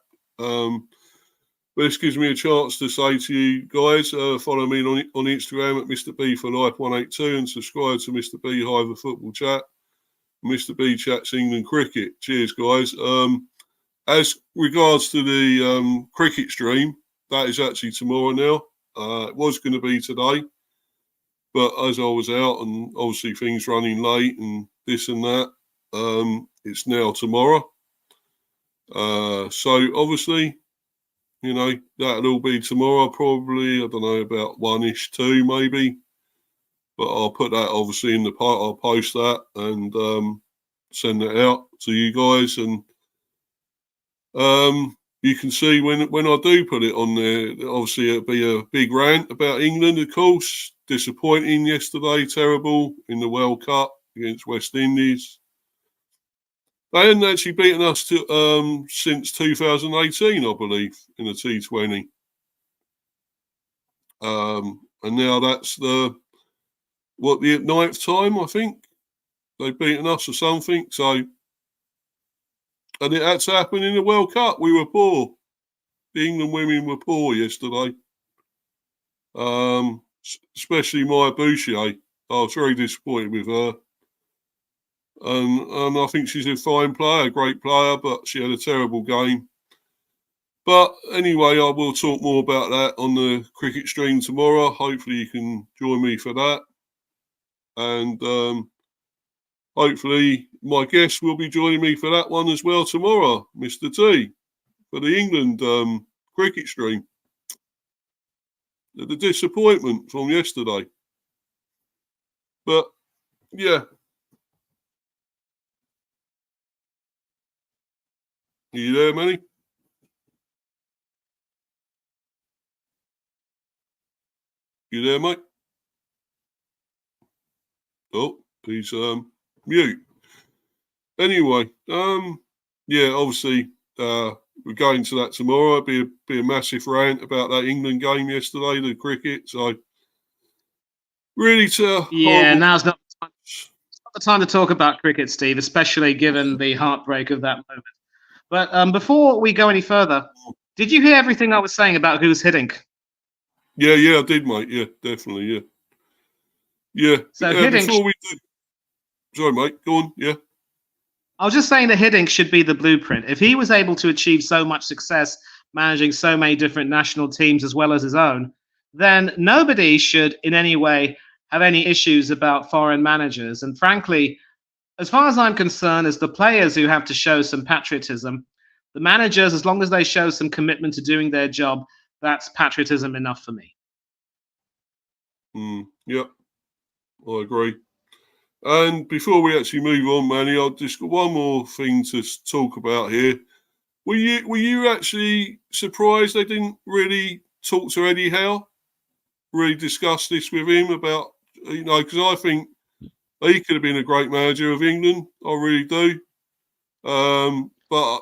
But this gives me a chance to say to you guys, follow me on Instagram at Mr. B for Life 182 and subscribe to Mr. B Hive Football Chat. Mr. B Chats England Cricket. Cheers, guys. As regards to the cricket stream, that is actually tomorrow now. It was going to be today, but as I was out and obviously things running late and this and that, it's now tomorrow. So obviously, you know, that'll all be tomorrow, probably, I don't know, about 1-ish, 2 maybe. But I'll put that obviously in the part. I'll post that and send it out to you guys. And you can see when I do put it on there, obviously it'll be a big rant about England, of course. Disappointing yesterday, terrible in the World Cup against West Indies. They hadn't actually beaten us since 2018, I believe, in the T20. And now that's the 9th time, I think, they've beaten us or something. So, and it had to happen in the World Cup. We were poor. The England women were poor yesterday. Especially Maya Bouchier. I was very disappointed with her. And I think she's a fine player, a great player, but she had a terrible game. But anyway, I will talk more about that on the cricket stream tomorrow. Hopefully you can join me for that. And hopefully my guest will be joining me for that one as well tomorrow, Mr. T, for the England cricket stream. The disappointment from yesterday. But, yeah. Are you there, Manny? You there, mate? Oh, he's mute. Anyway, yeah, obviously we'll go into that tomorrow. It'll be a massive rant about that England game yesterday, the cricket. So really, Yeah, horrible. now's not the time to talk about cricket, Steve, especially given the heartbreak of that moment. But before we go any further, did you hear everything I was saying about who's hitting? Yeah, I did, mate. Yeah, definitely. Yeah. So Hiddink, Before we do, sorry, mate. Go on. Yeah. I was just saying that Hiddink should be the blueprint. If he was able to achieve so much success managing so many different national teams as well as his own, then nobody should in any way have any issues about foreign managers. And frankly, as far as I'm concerned, it's the players who have to show some patriotism. The managers, as long as they show some commitment to doing their job, that's patriotism enough for me. Yeah, I agree. And before we actually move on, Manny, I've just got one more thing to talk about here. Were you actually surprised they didn't really talk to Eddie Howe? Really discuss this with him about, because I think he could have been a great manager of England. I really do. But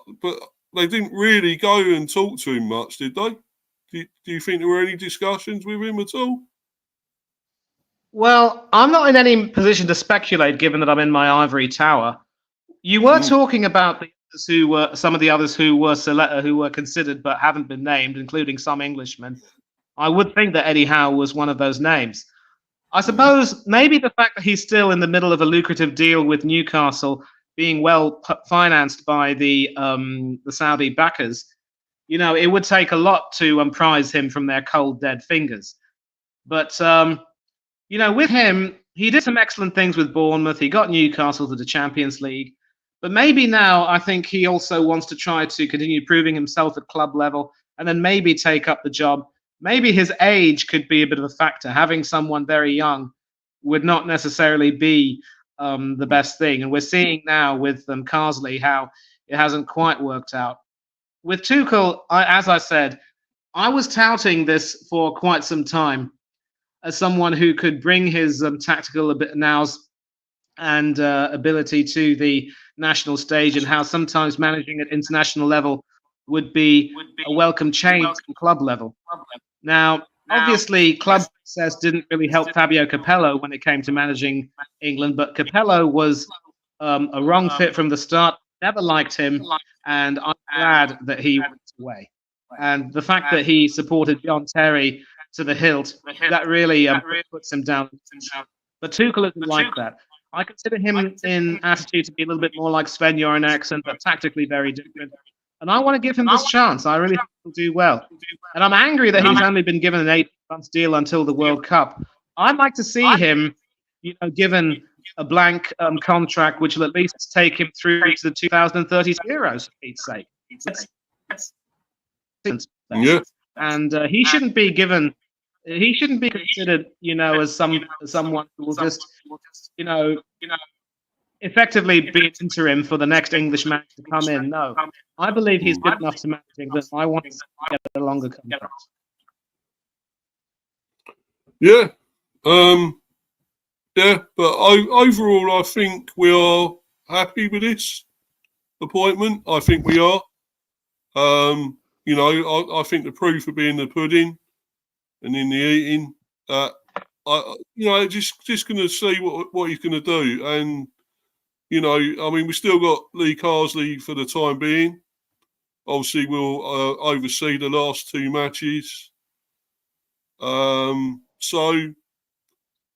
they didn't really go and talk to him much, did they? Do you think there were any discussions with him at all? Well, I'm not in any position to speculate, given that I'm in my ivory tower. You were talking about the others who were some of the others who were considered but haven't been named, including some Englishmen. I would think that Eddie Howe was one of those names. I suppose maybe the fact that he's still in the middle of a lucrative deal with Newcastle, being well financed by the Saudi backers, it would take a lot to prize him from their cold, dead fingers. But with him, he did some excellent things with Bournemouth. He got Newcastle to the Champions League. But maybe now I think he also wants to try to continue proving himself at club level and then maybe take up the job. Maybe his age could be a bit of a factor. Having someone very young would not necessarily be the best thing. And we're seeing now with Carsley how it hasn't quite worked out. With Tuchel, as I said, I was touting this for quite some time as someone who could bring his tactical nous and ability to the national stage, and how sometimes managing at international level would be a welcome change from club level. Now, obviously, club success didn't really help Fabio Capello when it came to managing England, but Capello was a wrong fit from the start. Never liked him, and I'm glad that he went away. And the fact that he supported John Terry to the hilt, that really puts him down. But Tuchel isn't like that. I consider him in attitude to be a little bit more like Sven-Göran Eriksson, but tactically very different. And I want to give him this chance. I really think he'll do well. And I'm angry that he's only been given an 8-month deal until the World Cup. I'd like to see him, given a blank contract, which will at least take him through to the 2030 Euros, for Pete's sake. Yeah. And he shouldn't be given. He shouldn't be considered, as someone who will just, effectively be an interim for the next English manager to come in. No, I believe he's good enough to manage England. I want to get a longer contract. Yeah. Yeah, but overall, I think we are happy with this appointment. I think we are. I think the proof will be in the pudding and in the eating. Just going to see what he's going to do. And, we still got Lee Carsley for the time being. Obviously, we'll oversee the last two matches.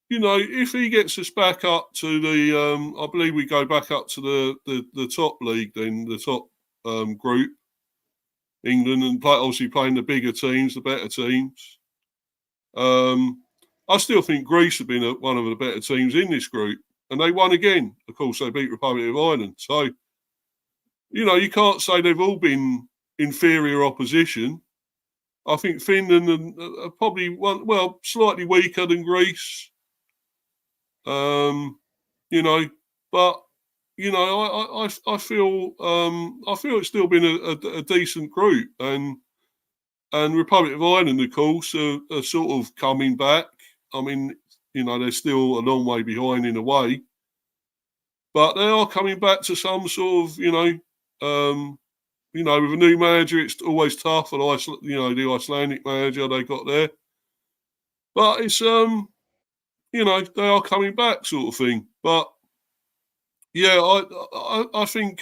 If he gets us back up to the, I believe we go back up to the top league, then the top group, England, and obviously playing the bigger teams, the better teams. I still think Greece have been one of the better teams in this group, and they won again. Of course, they beat Republic of Ireland. So, you can't say they've all been inferior opposition. I think Finland are probably slightly weaker than Greece. But I feel it's still been a decent group, and Republic of Ireland, of course, are sort of coming back. I mean, they're still a long way behind in a way, but they are coming back to some sort of with a new manager, it's always tough. And the Icelandic manager they got there, but it's they are coming back, sort of thing. But yeah, I think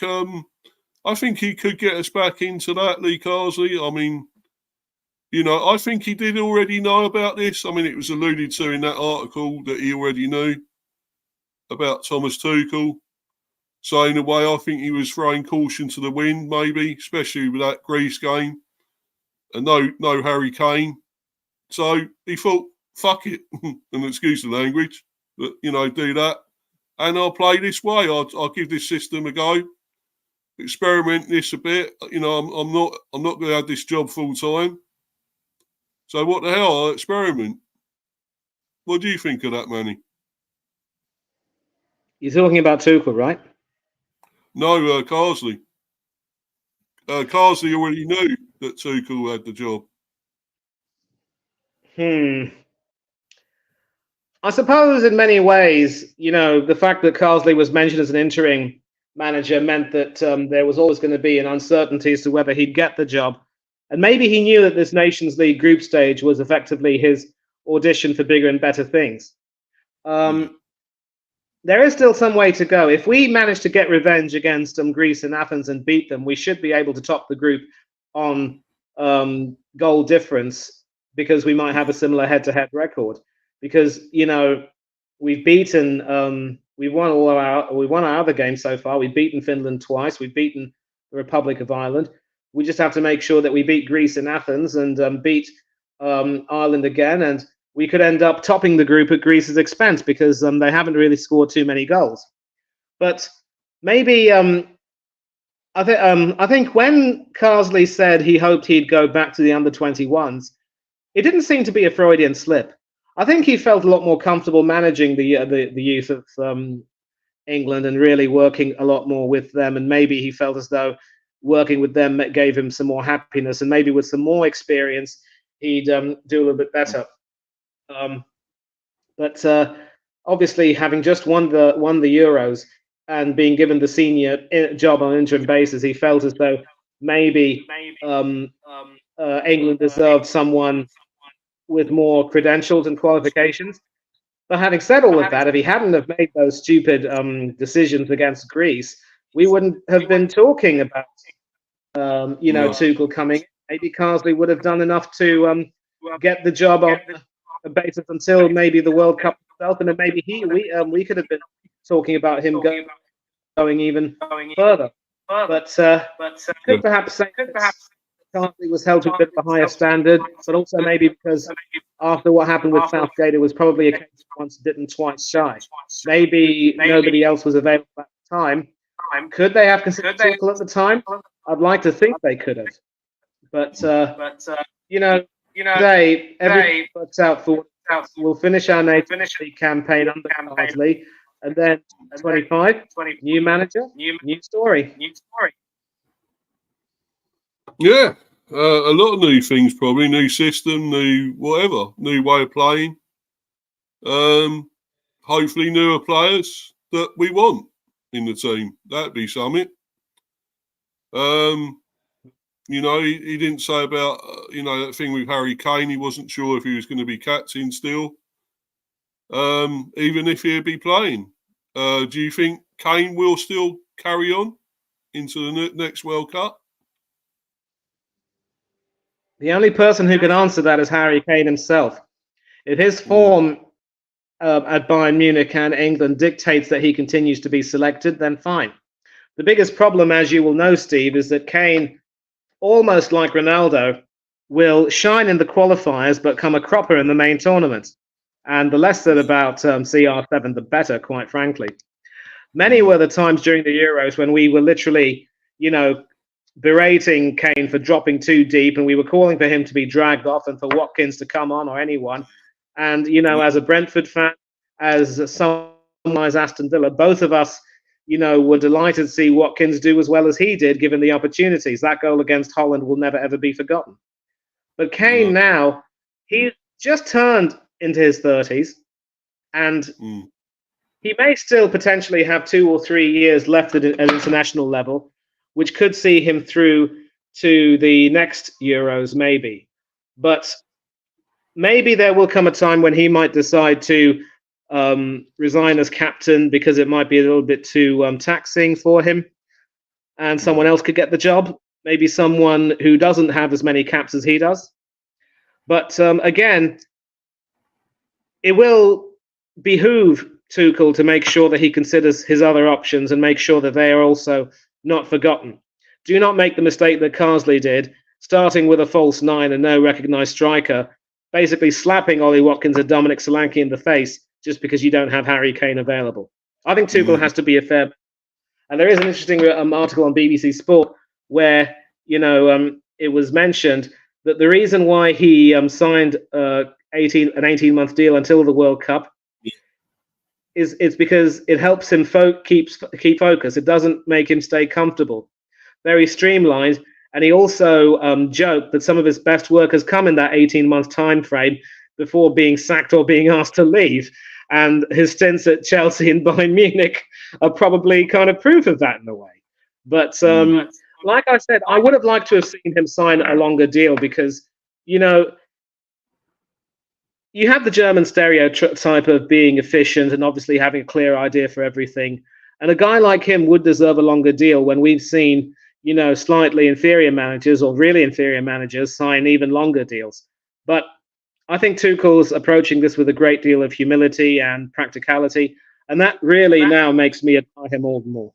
he could get us back into that, Lee Carsley. I mean, I think he did already know about this. I mean, it was alluded to in that article that he already knew about Thomas Tuchel. So in a way, I think he was throwing caution to the wind, maybe, especially with that Greece game, and no Harry Kane. So he thought, fuck it, and excuse the language, but do that, and I'll play this way. I'll give this system a go, experiment this a bit. I'm not going to have this job full time. So what the hell? I'll experiment. What do you think of that, Manny? You're talking about Tuchel, right? No, Carsley. Carsley already knew that Tuchel had the job. I suppose in many ways, the fact that Carsley was mentioned as an interim manager meant that there was always going to be an uncertainty as to whether he'd get the job. And maybe he knew that this Nations League group stage was effectively his audition for bigger and better things. There is still some way to go. If we manage to get revenge against Greece and Athens and beat them, we should be able to top the group on goal difference, because we might have a similar head-to-head record. Because we've beaten, we won our other games so far. We've beaten Finland twice. We've beaten the Republic of Ireland. We just have to make sure that we beat Greece and Athens and beat Ireland again, and we could end up topping the group at Greece's expense, because they haven't really scored too many goals. But maybe I think when Carsley said he hoped he'd go back to the under-21s, it didn't seem to be a Freudian slip. I think he felt a lot more comfortable managing the youth of England and really working a lot more with them. And maybe he felt as though working with them gave him some more happiness, and maybe with some more experience, he'd do a little bit better. But obviously, having just won the Euros and being given the senior job on an interim basis, he felt as though maybe England deserved someone with more credentials and qualifications. But having said all of that, if he hadn't have made those stupid decisions against Greece, we wouldn't have been talking about Tuchel coming. Maybe Carsley would have done enough to get the job on the basis until maybe the World Cup itself, and then maybe we could have been talking about him going even further. But could perhaps say Carsley was held to a bit of a higher standard, but also maybe because after what happened with Southgate, it was probably a case of once bitten, twice shy. Maybe nobody else was available at the time. Could they have considered Tuchel at the time? I'd like to think they could have. But today, everything works out for we'll finish our Nations League campaign under Carsley, and then 25, new manager, new story. Yeah, a lot of new things, probably new system, new whatever, new way of playing. Hopefully, newer players that we want in the team. That'd be something. He didn't say about that thing with Harry Kane. He wasn't sure if he was going to be captain still, even if he'd be playing. Do you think Kane will still carry on into the next World Cup? The only person who can answer that is Harry Kane himself. If his form at Bayern Munich and England dictates that he continues to be selected, then fine. The biggest problem, as you will know, Steve, is that Kane, almost like Ronaldo, will shine in the qualifiers but come a cropper in the main tournament. And the less said about CR7, the better, quite frankly. Many were the times during the Euros when we were literally, berating Kane for dropping too deep, and we were calling for him to be dragged off and for Watkins to come on, or anyone. And, as a Brentford fan, as someone as Aston Villa, both of us, were delighted to see Watkins do as well as he did, given the opportunities. That goal against Holland will never, ever be forgotten. But Kane now, he's just turned into his 30s, and he may still potentially have 2 or 3 years left at an international level, which could see him through to the next Euros, maybe. But maybe there will come a time when he might decide to resign as captain because it might be a little bit too taxing for him, and someone else could get the job. Maybe someone who doesn't have as many caps as he does. But again, it will behoove Tuchel to make sure that he considers his other options and make sure that they are also not forgotten. Do not make the mistake that Carsley did, starting with a false nine and no recognised striker, basically slapping Ollie Watkins and Dominic Solanke in the face just because you don't have Harry Kane available. I think Tuchel has to be a fair. And there is an interesting article on BBC Sport where it was mentioned that the reason why he signed an 18-month deal until the World Cup is because it helps him keep focus. It doesn't make him stay comfortable. Very streamlined. And he also joked that some of his best work has come in that 18-month time frame before being sacked or being asked to leave. And his stints at Chelsea and Bayern Munich are probably kind of proof of that in a way. But like I said, I would have liked to have seen him sign a longer deal because, you have the German stereotype of being efficient and obviously having a clear idea for everything. And a guy like him would deserve a longer deal when we've seen, slightly inferior managers or really inferior managers sign even longer deals. But I think Tuchel's approaching this with a great deal of humility and practicality. And that really now makes me admire him all the more.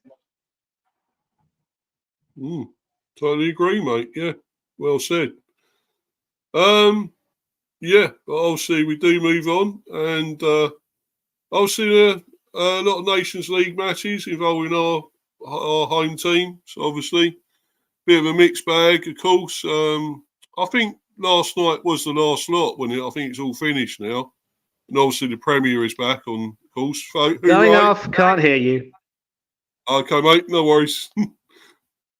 Totally agree, mate. Yeah, well said. Yeah, but obviously we do move on, and obviously a lot of Nations League matches involving our home team. So obviously, bit of a mixed bag, of course. I think last night was the last lot, wasn't it? I think it's all finished now, and obviously the Premier is back on, of course. Going off, can't hear you. Okay, mate, no worries.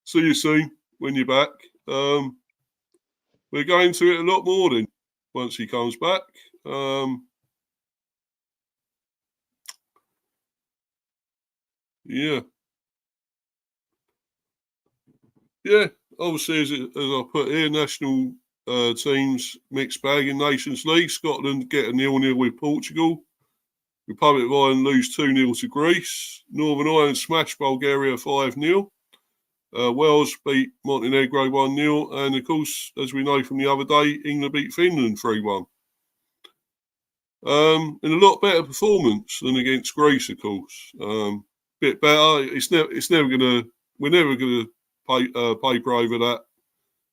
See you soon when you're back. We're going to it a lot more then once he comes back. Yeah. Yeah, obviously, as I put here, national teams mixed bag in Nations League. Scotland get a 0-0 with Portugal. Republic of Ireland lose 2-0 to Greece. Northern Ireland smash Bulgaria 5-0. Wales beat Montenegro 1-0. And, of course, as we know from the other day, England beat Finland 3-1. And a lot better performance than against Greece, of course. Bit better. We're never going to paper over that.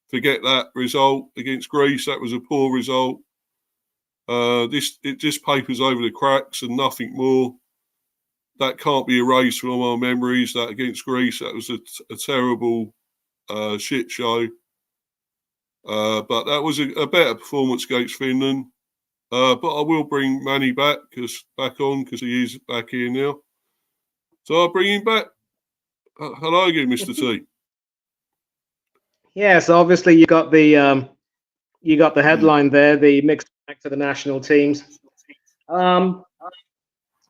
Forget that result against Greece. That was a poor result. It just papers over the cracks and nothing more. That can't be erased from our memories. That against Greece, that was a terrible shit show. But that was a better performance against Finland. But I will bring Manny back because he is back here now. So I'll bring him back. Hello again, Mr. T. Yes, obviously you got the headline there, the mixed bag for the national teams.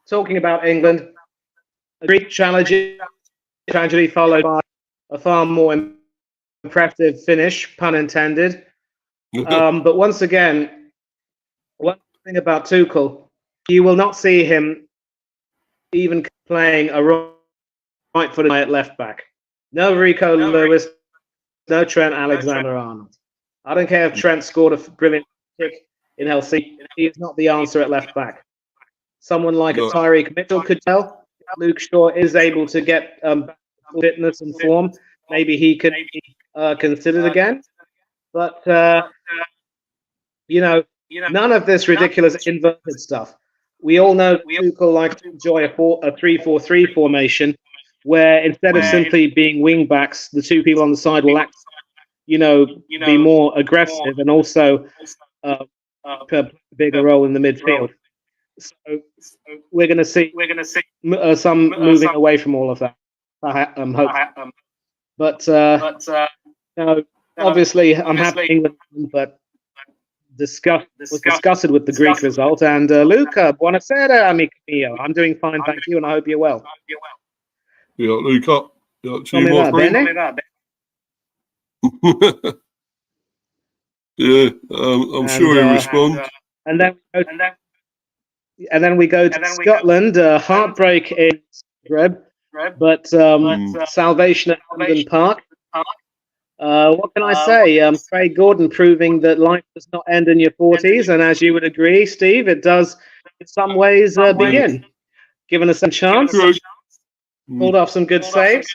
Talking about England, a Greek tragedy followed by a far more impressive finish, pun intended. But once again, one thing about Tuchel, you will not see him even playing a right-footed at left back. No Rico Lewis, no Trent Alexander-Arnold. I don't care if Trent scored a brilliant kick in Helsinki. He is not the answer at left back. Someone like a Tyreek Mitchell could tell. Luke Shaw is able to get fitness and form. Maybe he could be considered again. But, none of this ridiculous inverted stuff. We all know Tuchel likes to enjoy a 3-4-3 formation where instead of simply being wing backs, the two people on the side will act, be more aggressive and also play a bigger role in the midfield. So we're going to see some moving away from all of that. I hope. But obviously, I'm happy England, but was disgusted with the Greek result. And Luca, buonasera, amico mio. I'm doing fine, thank you, and I hope you're well. Yeah, Luca. Bene? Yeah, I'm sure he'll respond. And then we go to Scotland. Heartbreak in Zagreb, but salvation at Hampden Park. What can I say? Craig Gordon proving that life does not end in your 40s, and as you would agree, Steve, it does in some ways begin. Given us some chance, pulled off some good saves.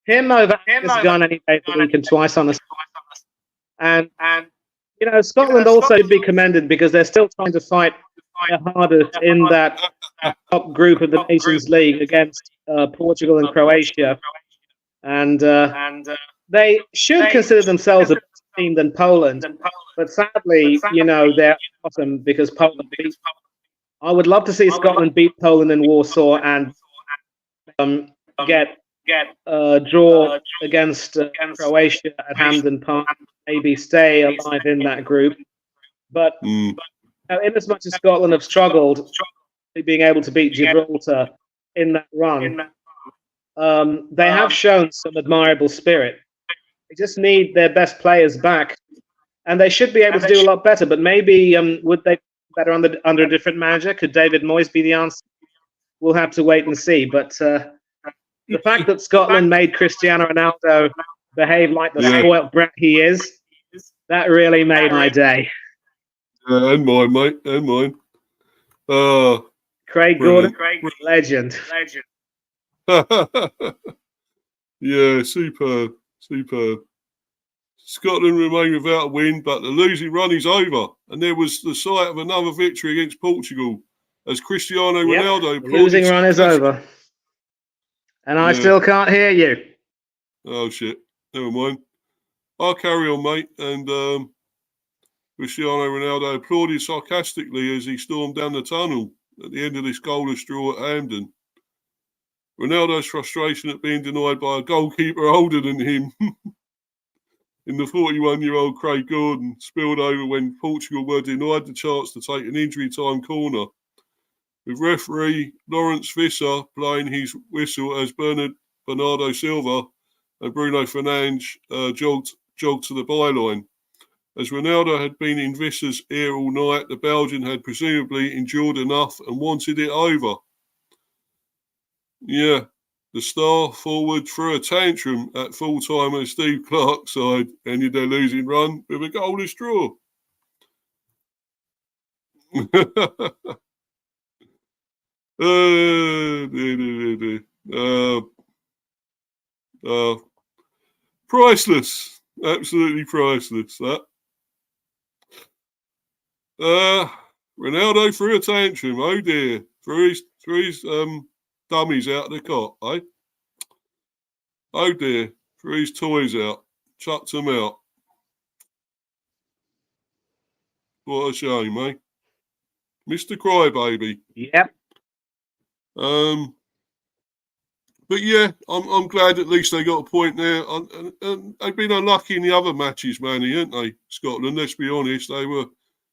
Him over this gun any day of the week and twice on the. And Scotland also should be commended because they're still trying to fight their hardest in that top group of the Nations League against Portugal and Croatia, and they should consider themselves a better team than Poland. But sadly, they're bottom because Poland beat. I would love to see Scotland beat Poland in Warsaw and get a draw against Croatia at Hampden Park, maybe stay alive in that group. But in as much as Scotland have struggled being able to beat Gibraltar in that run, they have shown some admirable spirit. They just need their best players back, and they should be able to do a lot better. But maybe would they be better under a different manager? Could David Moyes be the answer? We'll have to wait and see. But the fact that Scotland made Cristiano Ronaldo behave like the spoilt brat he is, that really made my day. And mine, mate, and mine. Craig Gordon, legend. Yeah, superb. Scotland remain without a win, but the losing run is over. And there was the sight of another victory against Portugal as Cristiano Ronaldo. The losing run is over. And I still can't hear you. Oh, shit. Never mind. I'll carry on, mate. And Cristiano Ronaldo applauded sarcastically as he stormed down the tunnel at the end of this goalless draw at Hampden. Ronaldo's frustration at being denied by a goalkeeper older than him in the 41-year-old Craig Gordon spilled over when Portugal were denied the chance to take an injury time corner, with referee Lawrence Visser blowing his whistle as Bernardo Silva and Bruno Fernandes jogged to the byline. As Ronaldo had been in Visser's ear all night, the Belgian had presumably endured enough and wanted it over. Yeah, the star forward threw a tantrum at full-time as Steve Clarke's side ended their losing run with a goalless draw. Priceless. Absolutely priceless, that. Ronaldo threw a tantrum, oh dear. Threw his dummies out of the cot, eh? Oh dear. Threw his toys out. Chucked them out. What a shame, eh? Mr. Crybaby. Yep. But yeah, I'm glad at least they got a point there. And they've been unlucky in the other matches, Manny, haven't they? Scotland, let's be honest. They were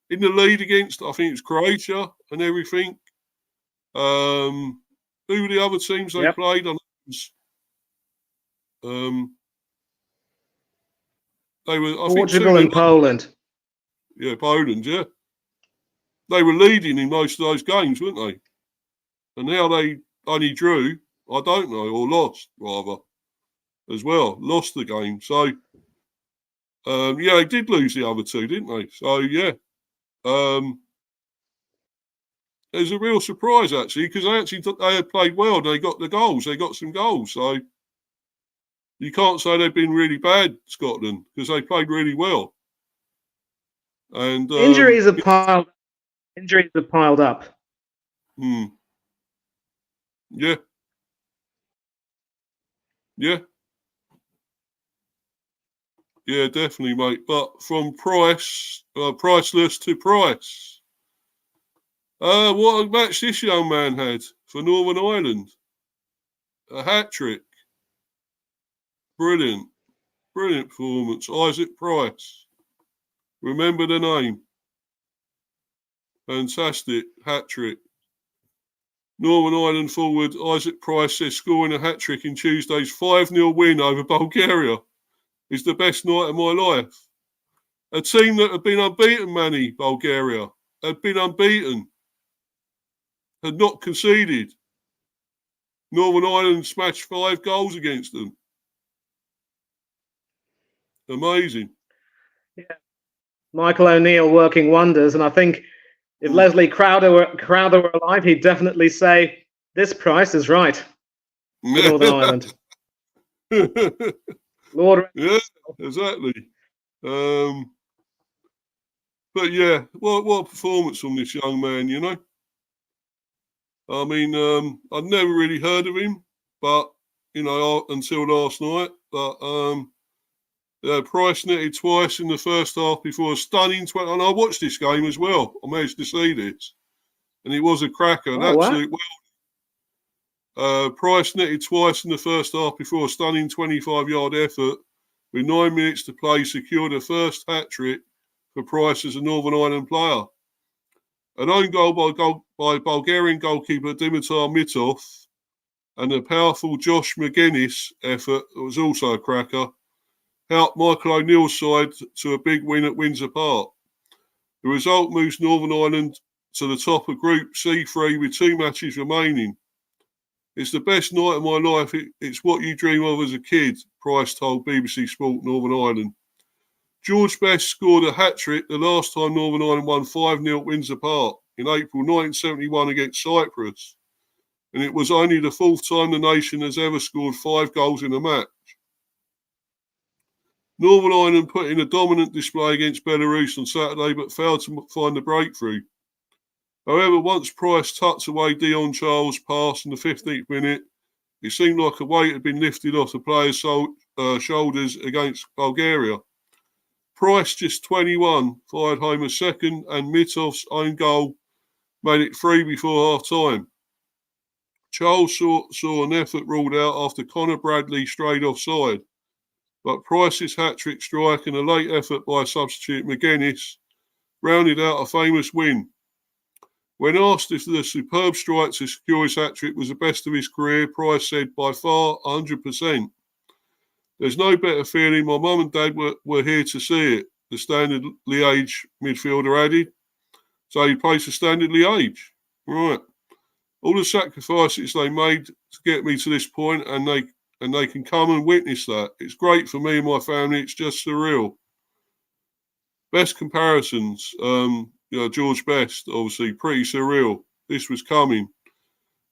in the lead against, I think it was Croatia and everything. Who were the other teams they played? They were Portugal and Poland. Yeah, Poland, yeah. They were leading in most of those games, weren't they? And now they only drew, I don't know, or lost, rather, as well. Lost the game. So, yeah, they did lose the other two, didn't they? So, yeah. It was a real surprise, actually, because they had played well and they got the goals. They got some goals. So, you can't say they've been really bad, Scotland, because they played really well. And injuries have piled up. Yeah. Yeah. Yeah, definitely, mate. But from priceless to price. What a match this young man had for Northern Ireland. A hat-trick. Brilliant. Brilliant performance. Isaac Price. Remember the name. Fantastic hat-trick. Northern Ireland forward Isaac Price says scoring a hat-trick in Tuesday's 5-0 win over Bulgaria is the best night of my life. A team that had been unbeaten, Manny, Bulgaria, had been unbeaten, had not conceded. Northern Ireland smashed 5 goals against them. Amazing. Yeah. Michael O'Neill working wonders, and I think if Leslie Crowther were alive, he'd definitely say, this price is right for Northern Ireland. Lord. Yeah, exactly. But yeah, what a performance from this young man, you know. I mean, I'd never really heard of him, but you know, until last night. But Price netted twice in the first half before a stunning 20. And I watched this game as well. I managed to see this, and it was a cracker, an absolute Price netted twice in the first half before a stunning 25-yard effort with 9 minutes to play secured a first hat-trick for Price as a Northern Ireland player. An own goal by Bulgarian goalkeeper Dimitar Mitov and a powerful Josh McGuinness effort that was also a cracker helped Michael O'Neill's side to a big win at Windsor Park. The result moves Northern Ireland to the top of Group C3 with 2 matches remaining. It's the best night of my life. It's what you dream of as a kid, Price told BBC Sport Northern Ireland. George Best scored a hat-trick the last time Northern Ireland won 5-0 at Windsor Park in April 1971 against Cyprus. And it was only the 4th time the nation has ever scored 5 goals in a match. Northern Ireland put in a dominant display against Belarus on Saturday but failed to find the breakthrough. However, once Price tucked away Dion Charles' pass in the 15th minute, it seemed like a weight had been lifted off the players' shoulders against Bulgaria. Price, just 21, fired home a second, and Mitov's own goal made it 3 before half-time. Charles saw an effort ruled out after Conor Bradley strayed offside, but Price's hat-trick strike and a late effort by substitute McGuinness rounded out a famous win. When asked if the superb strike to secure his hat-trick was the best of his career, Price said, by far, 100%. There's no better feeling. My mum and dad were here to see it, the Standard Liège midfielder added. So he plays for Standard Liège. Right. All the sacrifices they made to get me to this point, and they can come and witness that. It's great for me and my family. It's just surreal. Best comparisons. George Best, obviously, pretty surreal. This was coming.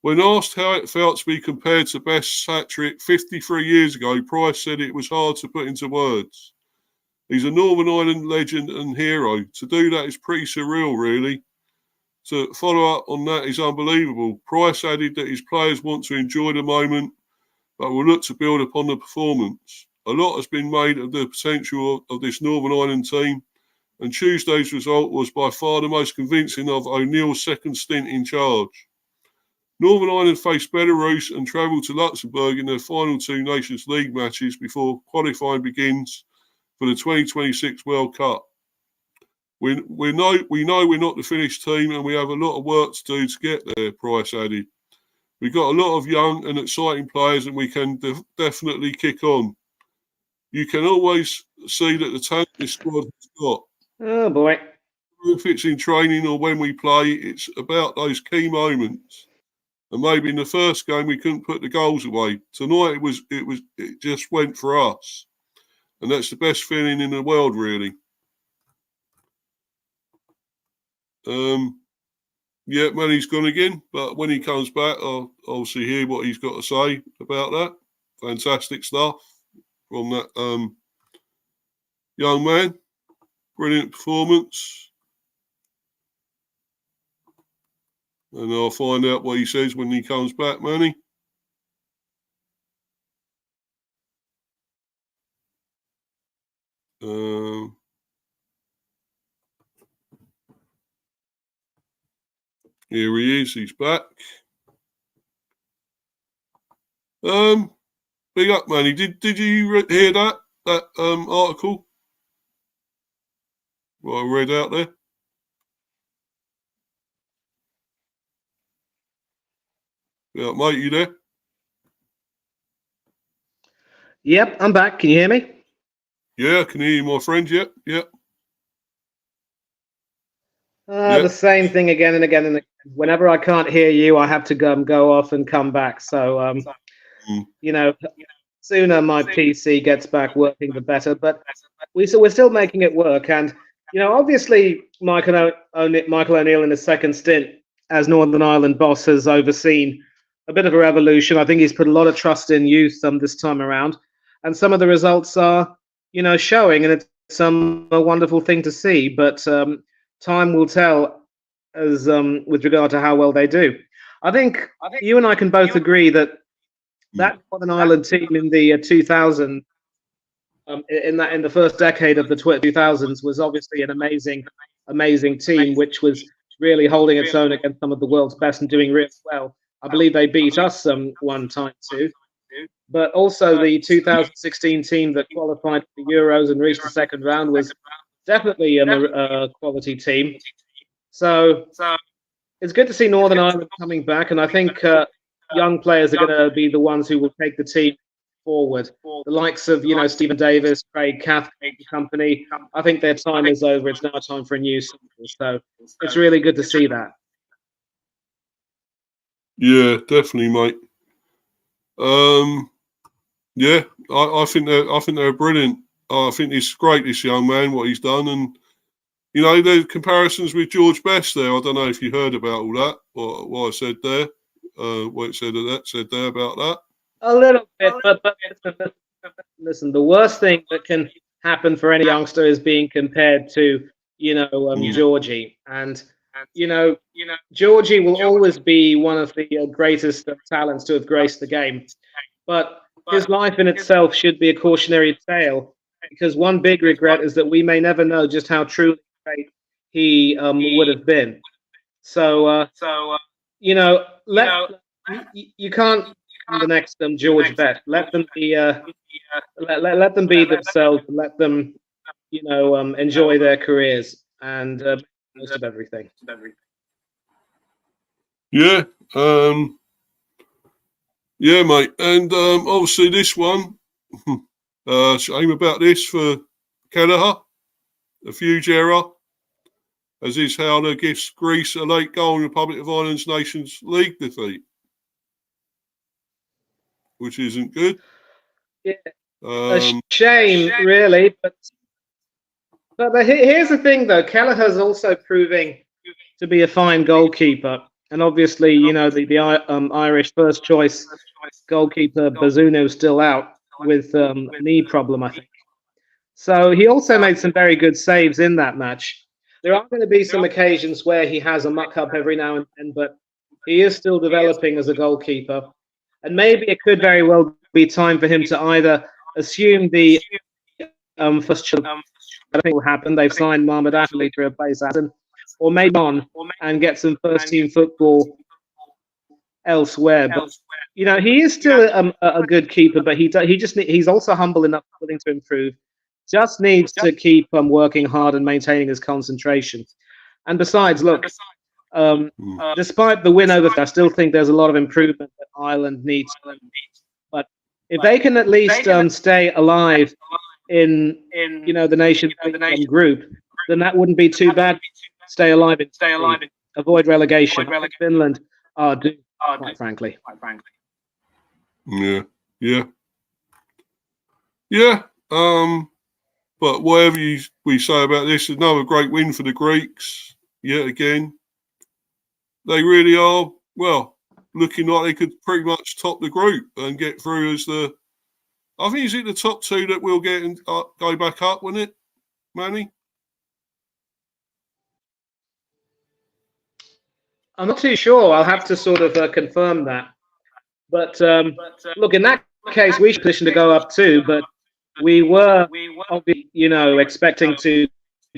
When asked how it felt to be compared to Best's hat-trick 53 years ago, Price said it was hard to put into words. He's a Northern Ireland legend and hero. To do that is pretty surreal, really. To follow up on that is unbelievable. Price added that his players want to enjoy the moment, but will look to build upon the performance. A lot has been made of the potential of this Northern Ireland team, and Tuesday's result was by far the most convincing of O'Neill's second stint in charge. Northern Ireland faced Belarus and travelled to Luxembourg in their final 2 Nations League matches before qualifying begins for the 2026 World Cup. We know we're not the finished team and we have a lot of work to do to get there, Price added. We've got a lot of young and exciting players and we can definitely kick on. You can always see that the talent this squad has got. Oh, boy. If it's in training or when we play, it's about those key moments. And maybe in the first game we couldn't put the goals away. Tonight it just went for us, and that's the best feeling in the world, really. Manny's gone again, but when he comes back, I'll obviously hear what he's got to say about that. Fantastic stuff from that young man. Brilliant performance. And I'll find out what he says when he comes back, Manny. Here he is. He's back. Big up, Manny. Did you hear that article? What I read out there? Yeah, mate, you there? Yep, I'm back. Can you hear me? Yeah, I can hear you, my friend. Yep. The same thing again and again and again. Whenever I can't hear you, I have to go off and come back. So, you know, sooner my PC gets back working, the better. But we're still making it work. And, obviously, Michael O'Neill in his second stint as Northern Ireland boss has overseen a bit of a revolution. I think he's put a lot of trust in youth this time around. And some of the results are, showing. And it's a wonderful thing to see. But time will tell as with regard to how well they do. I think you and I can both agree that Northern Ireland team in the 2000s, in the first decade of the 2000s, was obviously an amazing team, which was really holding its own against some of the world's best and doing really well. I believe they beat us one time too. But also the 2016 team that qualified for the Euros and reached the second round was definitely a quality team. So it's good to see Northern Ireland coming back, and I think young players are going to be the ones who will take the team forward. The likes of Stephen Davis, Craig Cathcart and company. I think their time is over. It's now time for a new cycle. So it's really good to see that. Yeah, definitely, mate. Yeah, I think they're brilliant. I think it's great, this young man, what he's done, and there's comparisons with George Best there. I don't know if you heard about all that, what I said there, what it said there about that. A little bit, but listen, the worst thing that can happen for any youngster is being compared to, Georgie. And, Georgie will always be one of the greatest talents to have graced the game. But his life in itself should be a cautionary tale, because one big regret is that we may never know just how truly great he would have been. So, you can't the next George Best. Let them be let them be themselves. Let them enjoy their careers and most of everything. Yeah, yeah, mate. And obviously this one, shame about this for Kelleher, a huge error, as his howler gives Greece a late goal in Republic of Ireland's Nations League defeat, which isn't good. Yeah, a shame, really. But here's the thing, though. Kelleher's also proving to be a fine goalkeeper, and obviously, the Irish first choice goalkeeper Bazunu still out with a knee problem, I think. So he also made some very good saves in that match. There are going to be some occasions where he has a muck up every now and then, but he is still developing as a goalkeeper. And maybe it could very well be time for him to either assume the first choice. I think will happen. They've signed Mohamed Ali to replace Aston, or maybe on and get some first team football elsewhere. But he is still a good keeper, but he's also humble enough, willing to improve. Just needs to keep working hard and maintaining his concentration. And besides, look, despite the win over, I still think there's a lot of improvement that Ireland needs. But if they can at least stay alive in the nation group, then that wouldn't be too bad. Stay alive in avoid relegation. Finland are due, quite frankly. Yeah. But whatever we say about this, another great win for the Greeks. Yet again, they really are, looking like they could pretty much top the group and get through as I think, is it the top two that will get and go back up, wouldn't it, Manny? I'm not too sure. I'll have to sort of confirm that. But look, in that case, we should position to go up too. But we were, obviously, expecting to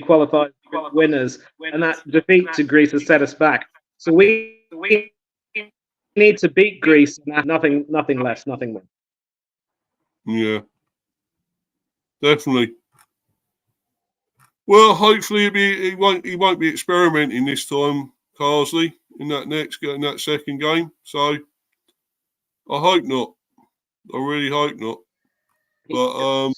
qualify winners, and that defeat to Greece has set us back. So we need to beat Greece. Nothing less, nothing more. Yeah, definitely. Well, hopefully he won't be experimenting this time, Carsley, in that second game. So I hope not. I really hope not. But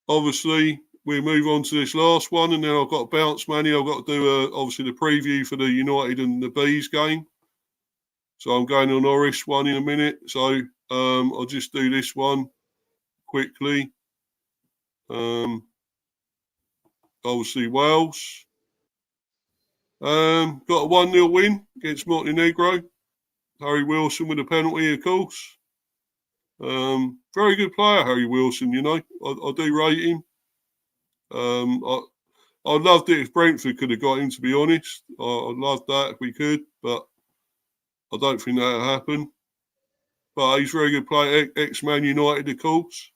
obviously, we move on to this last one, and then I've got to bounce, Manny. I've got to do, obviously, the preview for the United and the Bees game. So I'm going on Norwich one in a minute. So I'll just do this one quickly. Obviously, Wales. Got a 1-0 win against Montenegro. Harry Wilson with a penalty, of course. Very good player, Harry Wilson, you know. I do rate him. I loved it if Brentford could have got him, to be honest. I'd love that if we could, but I don't think that'll happen. But he's a very good player, ex-Man United, of course.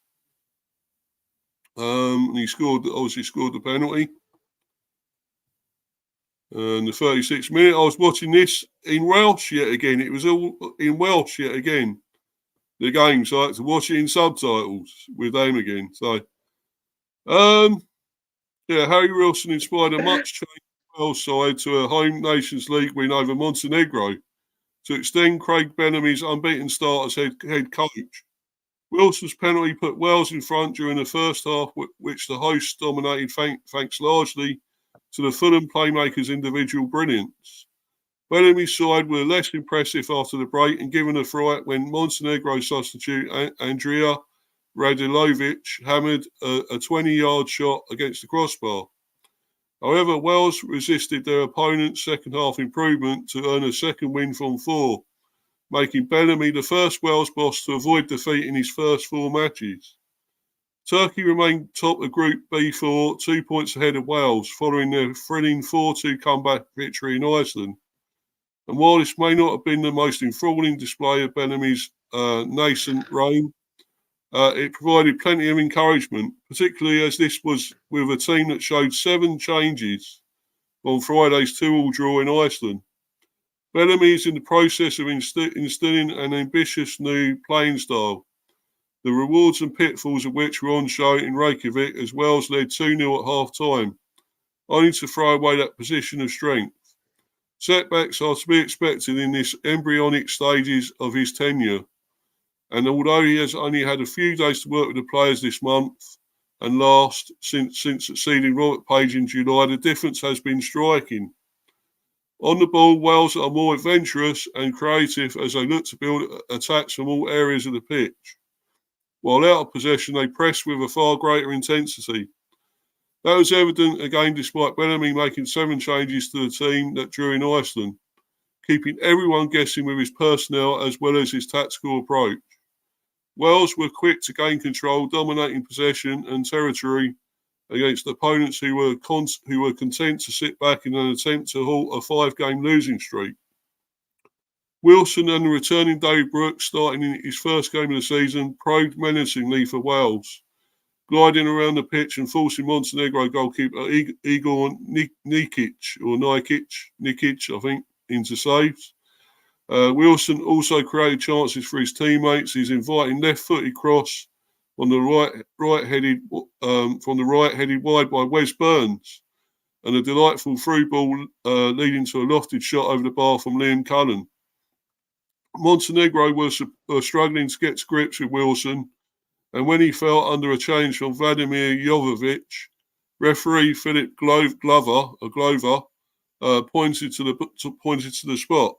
And he obviously scored the penalty. And the 36th minute, I was watching this in Welsh yet again. It was all in Welsh yet again. The game, so I had to watch it in subtitles with them again. So, Harry Wilson inspired a much-changed Welsh side to a home Nations League win over Montenegro to extend Craig Bellamy's unbeaten start as head coach. Wilson's penalty put Wales in front during the first half, which the hosts dominated thanks largely to the Fulham playmakers' individual brilliance. Bellamy's side were less impressive after the break and given a fright when Montenegro substitute Andrea Radilovic hammered a 20-yard shot against the crossbar. However, Wales resisted their opponent's second-half improvement to earn a second win from 4, making Bellamy the first Wales boss to avoid defeat in his first 4 matches. Turkey remained top of Group B4, 2 points ahead of Wales, following their thrilling 4-2 comeback victory in Iceland. And while this may not have been the most enthralling display of Bellamy's nascent reign, it provided plenty of encouragement, particularly as this was with a team that showed 7 changes on Friday's 2-2 draw in Iceland. Bellamy is in the process of instilling an ambitious new playing style, the rewards and pitfalls of which were on show in Reykjavik as Wales led 2-0 at half-time, only to throw away that position of strength. Setbacks are to be expected in this embryonic stages of his tenure, and although he has only had a few days to work with the players this month and last since succeeding Robert Page in July, the difference has been striking. On the ball, Wales are more adventurous and creative as they look to build attacks from all areas of the pitch. While out of possession, they press with a far greater intensity. That was evident again despite Bellamy making 7 changes to the team that drew in Iceland, keeping everyone guessing with his personnel as well as his tactical approach. Wales were quick to gain control, dominating possession and territory against opponents who were content to sit back in an attempt to halt a 5-game losing streak. Wilson and the returning David Brooks, starting in his first game of the season, probed menacingly for Wales, gliding around the pitch and forcing Montenegro goalkeeper Igor Nikic, I think, into saves. Wilson also created chances for his teammates. His inviting left-footed cross on the right-headed wide by Wes Burns, and a delightful through ball leading to a lofted shot over the bar from Liam Cullen. Montenegro were struggling to get to grips with Wilson, and when he fell under a change from Vladimir Jovovic, referee Philip Glover pointed to the spot.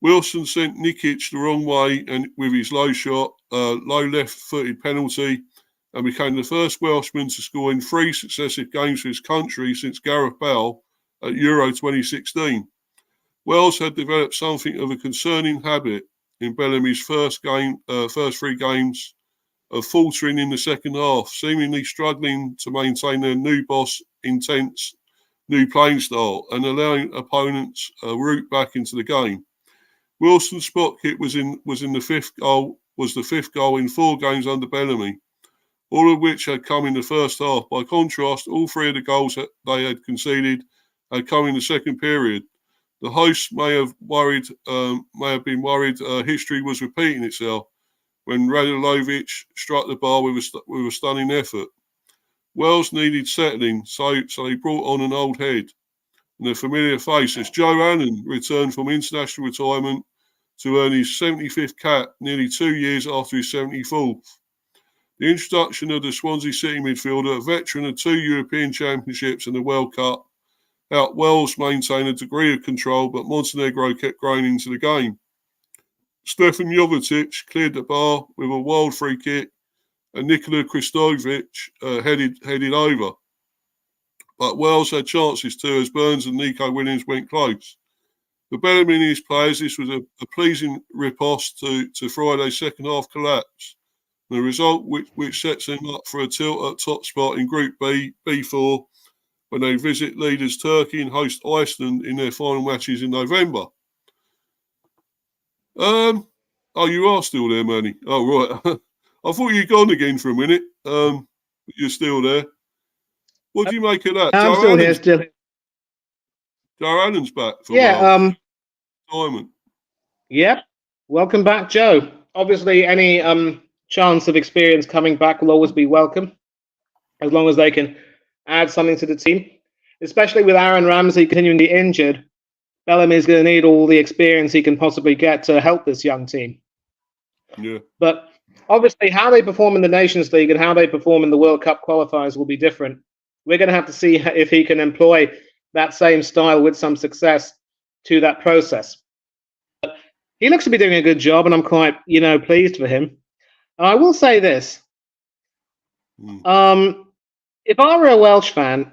Wilson sent Nikic the wrong way and with his low left-footed penalty, and became the first Welshman to score in 3 successive games for his country since Gareth Bale at Euro 2016. Wales had developed something of a concerning habit in Bellamy's first 3 games of faltering in the second half, seemingly struggling to maintain their new boss intense new playing style and allowing opponents a route back into the game. Wilson's spot kick was the fifth goal in 4 games under Bellamy, all of which had come in the first half. By contrast, all 3 of the goals that they had conceded had come in the second period. The hosts may have been worried history was repeating itself when Radilovic struck the bar with a stunning effort. Wales needed settling, so they brought on an old head and a familiar face as Joe Allen returned from international retirement to earn his 75th cap nearly 2 years after his 74th. The introduction of the Swansea City midfielder, a veteran of 2 European Championships and the World Cup, helped Wales maintain a degree of control, but Montenegro kept growing into the game. Stefan Jovetic cleared the bar with a wild free kick, and Nikola Kristovic headed over. But Wales had chances too, as Burns and Nico Williams went close. For Bellamy and his players, this was a pleasing riposte to Friday's second half collapse. The result which sets them up for a tilt at top spot in Group B4, when they visit leaders Turkey and host Iceland in their final matches in November. Oh, you are still there, Manny. Oh, right. I thought you'd gone again for a minute. You're still there. What do you make of that? I'm still here, still here. Joe Allen's back for Simon. Yep. Welcome back, Joe. Obviously, any chance of experience coming back will always be welcome, as long as they can add something to the team. Especially with Aaron Ramsey continuing to be injured, Bellamy's going to need all the experience he can possibly get to help this young team. Yeah. But obviously, how they perform in the Nations League and how they perform in the World Cup qualifiers will be different. We're going to have to see if he can employ that same style with some success to that process. But he looks to be doing a good job, and I'm quite, pleased for him. I will say this. If I were a Welsh fan,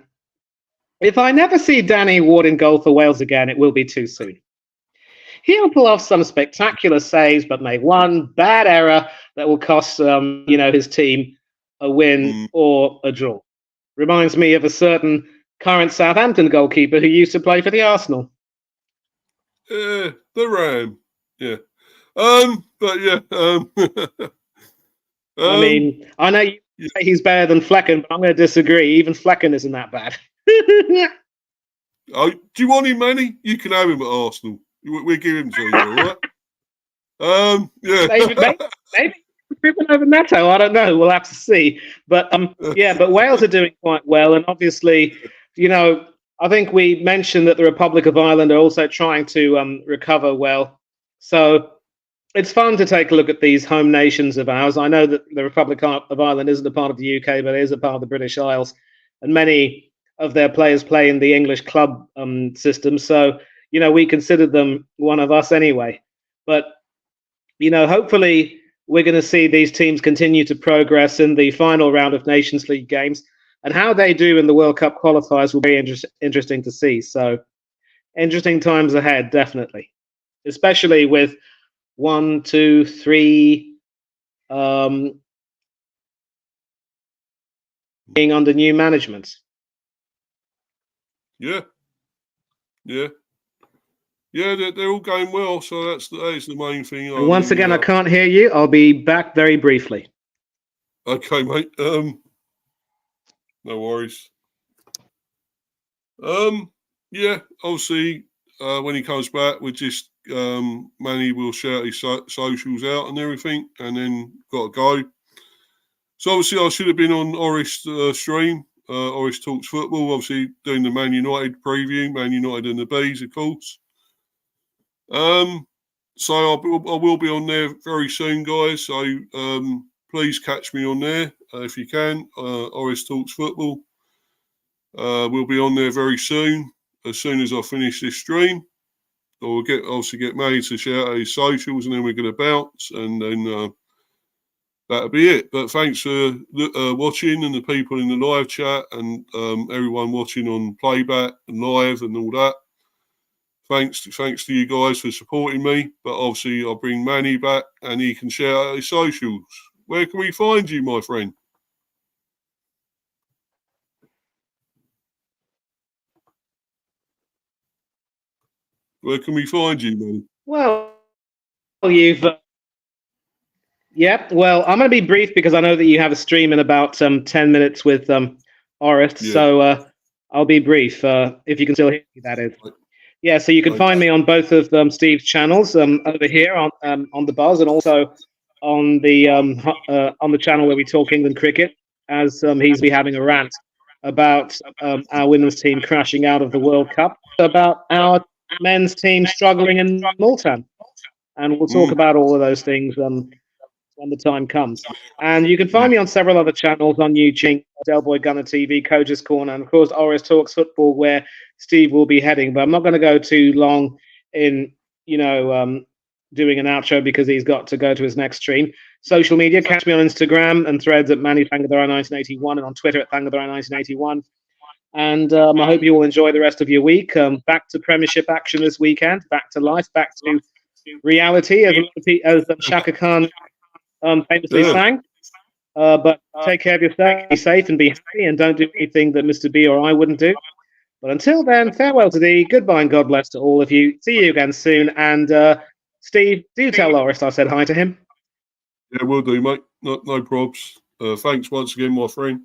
if I never see Danny Ward in goal for Wales again, it will be too soon. He'll pull off some spectacular saves, but make one bad error that will cost, his team a win or a draw. Reminds me of a certain current Southampton goalkeeper who used to play for the Arsenal. The Ram. Yeah. But yeah. I mean, I know you say he's better than Flecken, but I'm going to disagree. Even Flecken isn't that bad. Oh, do you want him, Manny? You can have him at Arsenal. We'll give him to you, all right? Yeah. Maybe improvement over Neto. I don't know. We'll have to see. But but Wales are doing quite well, and obviously, I think we mentioned that the Republic of Ireland are also trying to recover well. So it's fun to take a look at these home nations of ours. I know that the Republic of Ireland isn't a part of the UK, but it is a part of the British Isles, and many of their players play in the English club system. So, we consider them one of us anyway. But, hopefully we're going to see these teams continue to progress in the final round of Nations League games, and how they do in the World Cup qualifiers will be interesting to see. So interesting times ahead, definitely, especially with 1, 2, 3 being under new management. Yeah, they're all going well, so that is the main thing. And once again, I can't hear you. I'll be back very briefly. Okay, mate. No worries. Yeah, obviously, when he comes back, we're just Manny will shout his socials out and everything, and then got to go. So obviously, I should have been on Oris stream. Oris Talks Football, obviously doing the Man United preview, Man United and the Bees, of course. So I will be on there very soon, guys. So please catch me on there if you can. Oris Talks Football. We'll be on there very soon as I finish this stream. Or we'll get Manny to shout out his socials, and then we're going to bounce, and then that'll be it. But thanks for watching, and the people in the live chat, and everyone watching on playback and live and all that. Thanks to you guys for supporting me. But obviously, I'll bring Manny back, and he can share out his socials. Where can we find you, my friend? Where can we find you, Manny? Well, you've... well, I'm going to be brief because I know that you have a stream in about 10 minutes with Oris, so I'll be brief, if you can still hear me, that is. Yeah, so you can find me on both of Steve's channels, over here on the Buzz, and also on the channel where we talk England cricket, as he's be having a rant about our women's team crashing out of the World Cup, about our men's team struggling in Multan, and we'll talk about all of those things when the time comes. And you can find me on several other channels on YouTube, Del Boy Gunner TV, Coach's Corner, and of course, Oris Talks Football, where Steve will be heading. But I'm not going to go too long in, doing an outro because he's got to go to his next stream. Social media, catch me on Instagram and Threads at Manny Fangadora 1981 and on Twitter at Fangadora 1981. And I hope you all enjoy the rest of your week. Back to Premiership action this weekend, back to life, back to reality, as Shaka Khan famously sang. But take care of yourself, be safe and be happy, and don't do anything that Mr. B or I wouldn't do. But until then, farewell to thee, goodbye and God bless to all of you. See you again soon. And Steve, do tell Loris I said hi to him. Yeah, will do, mate. No probs. Thanks once again, my friend.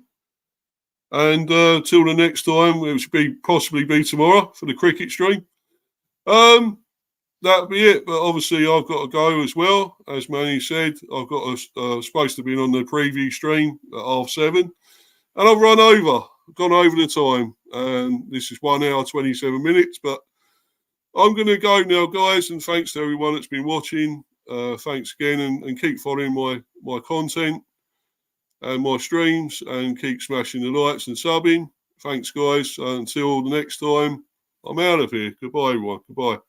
And till the next time, which possibly be tomorrow for the cricket stream. That'll be it. But obviously, I've got to go as well. As Manny said, I've got supposed to be on the preview stream at 7:30, and I've gone over the time. And this is 1 hour 27 minutes. But I'm going to go now, guys. And thanks to everyone that's been watching. Thanks again, and keep following my content and my streams, and keep smashing the likes and subbing. Thanks, guys. Until the next time, I'm out of here. Goodbye, everyone. Goodbye.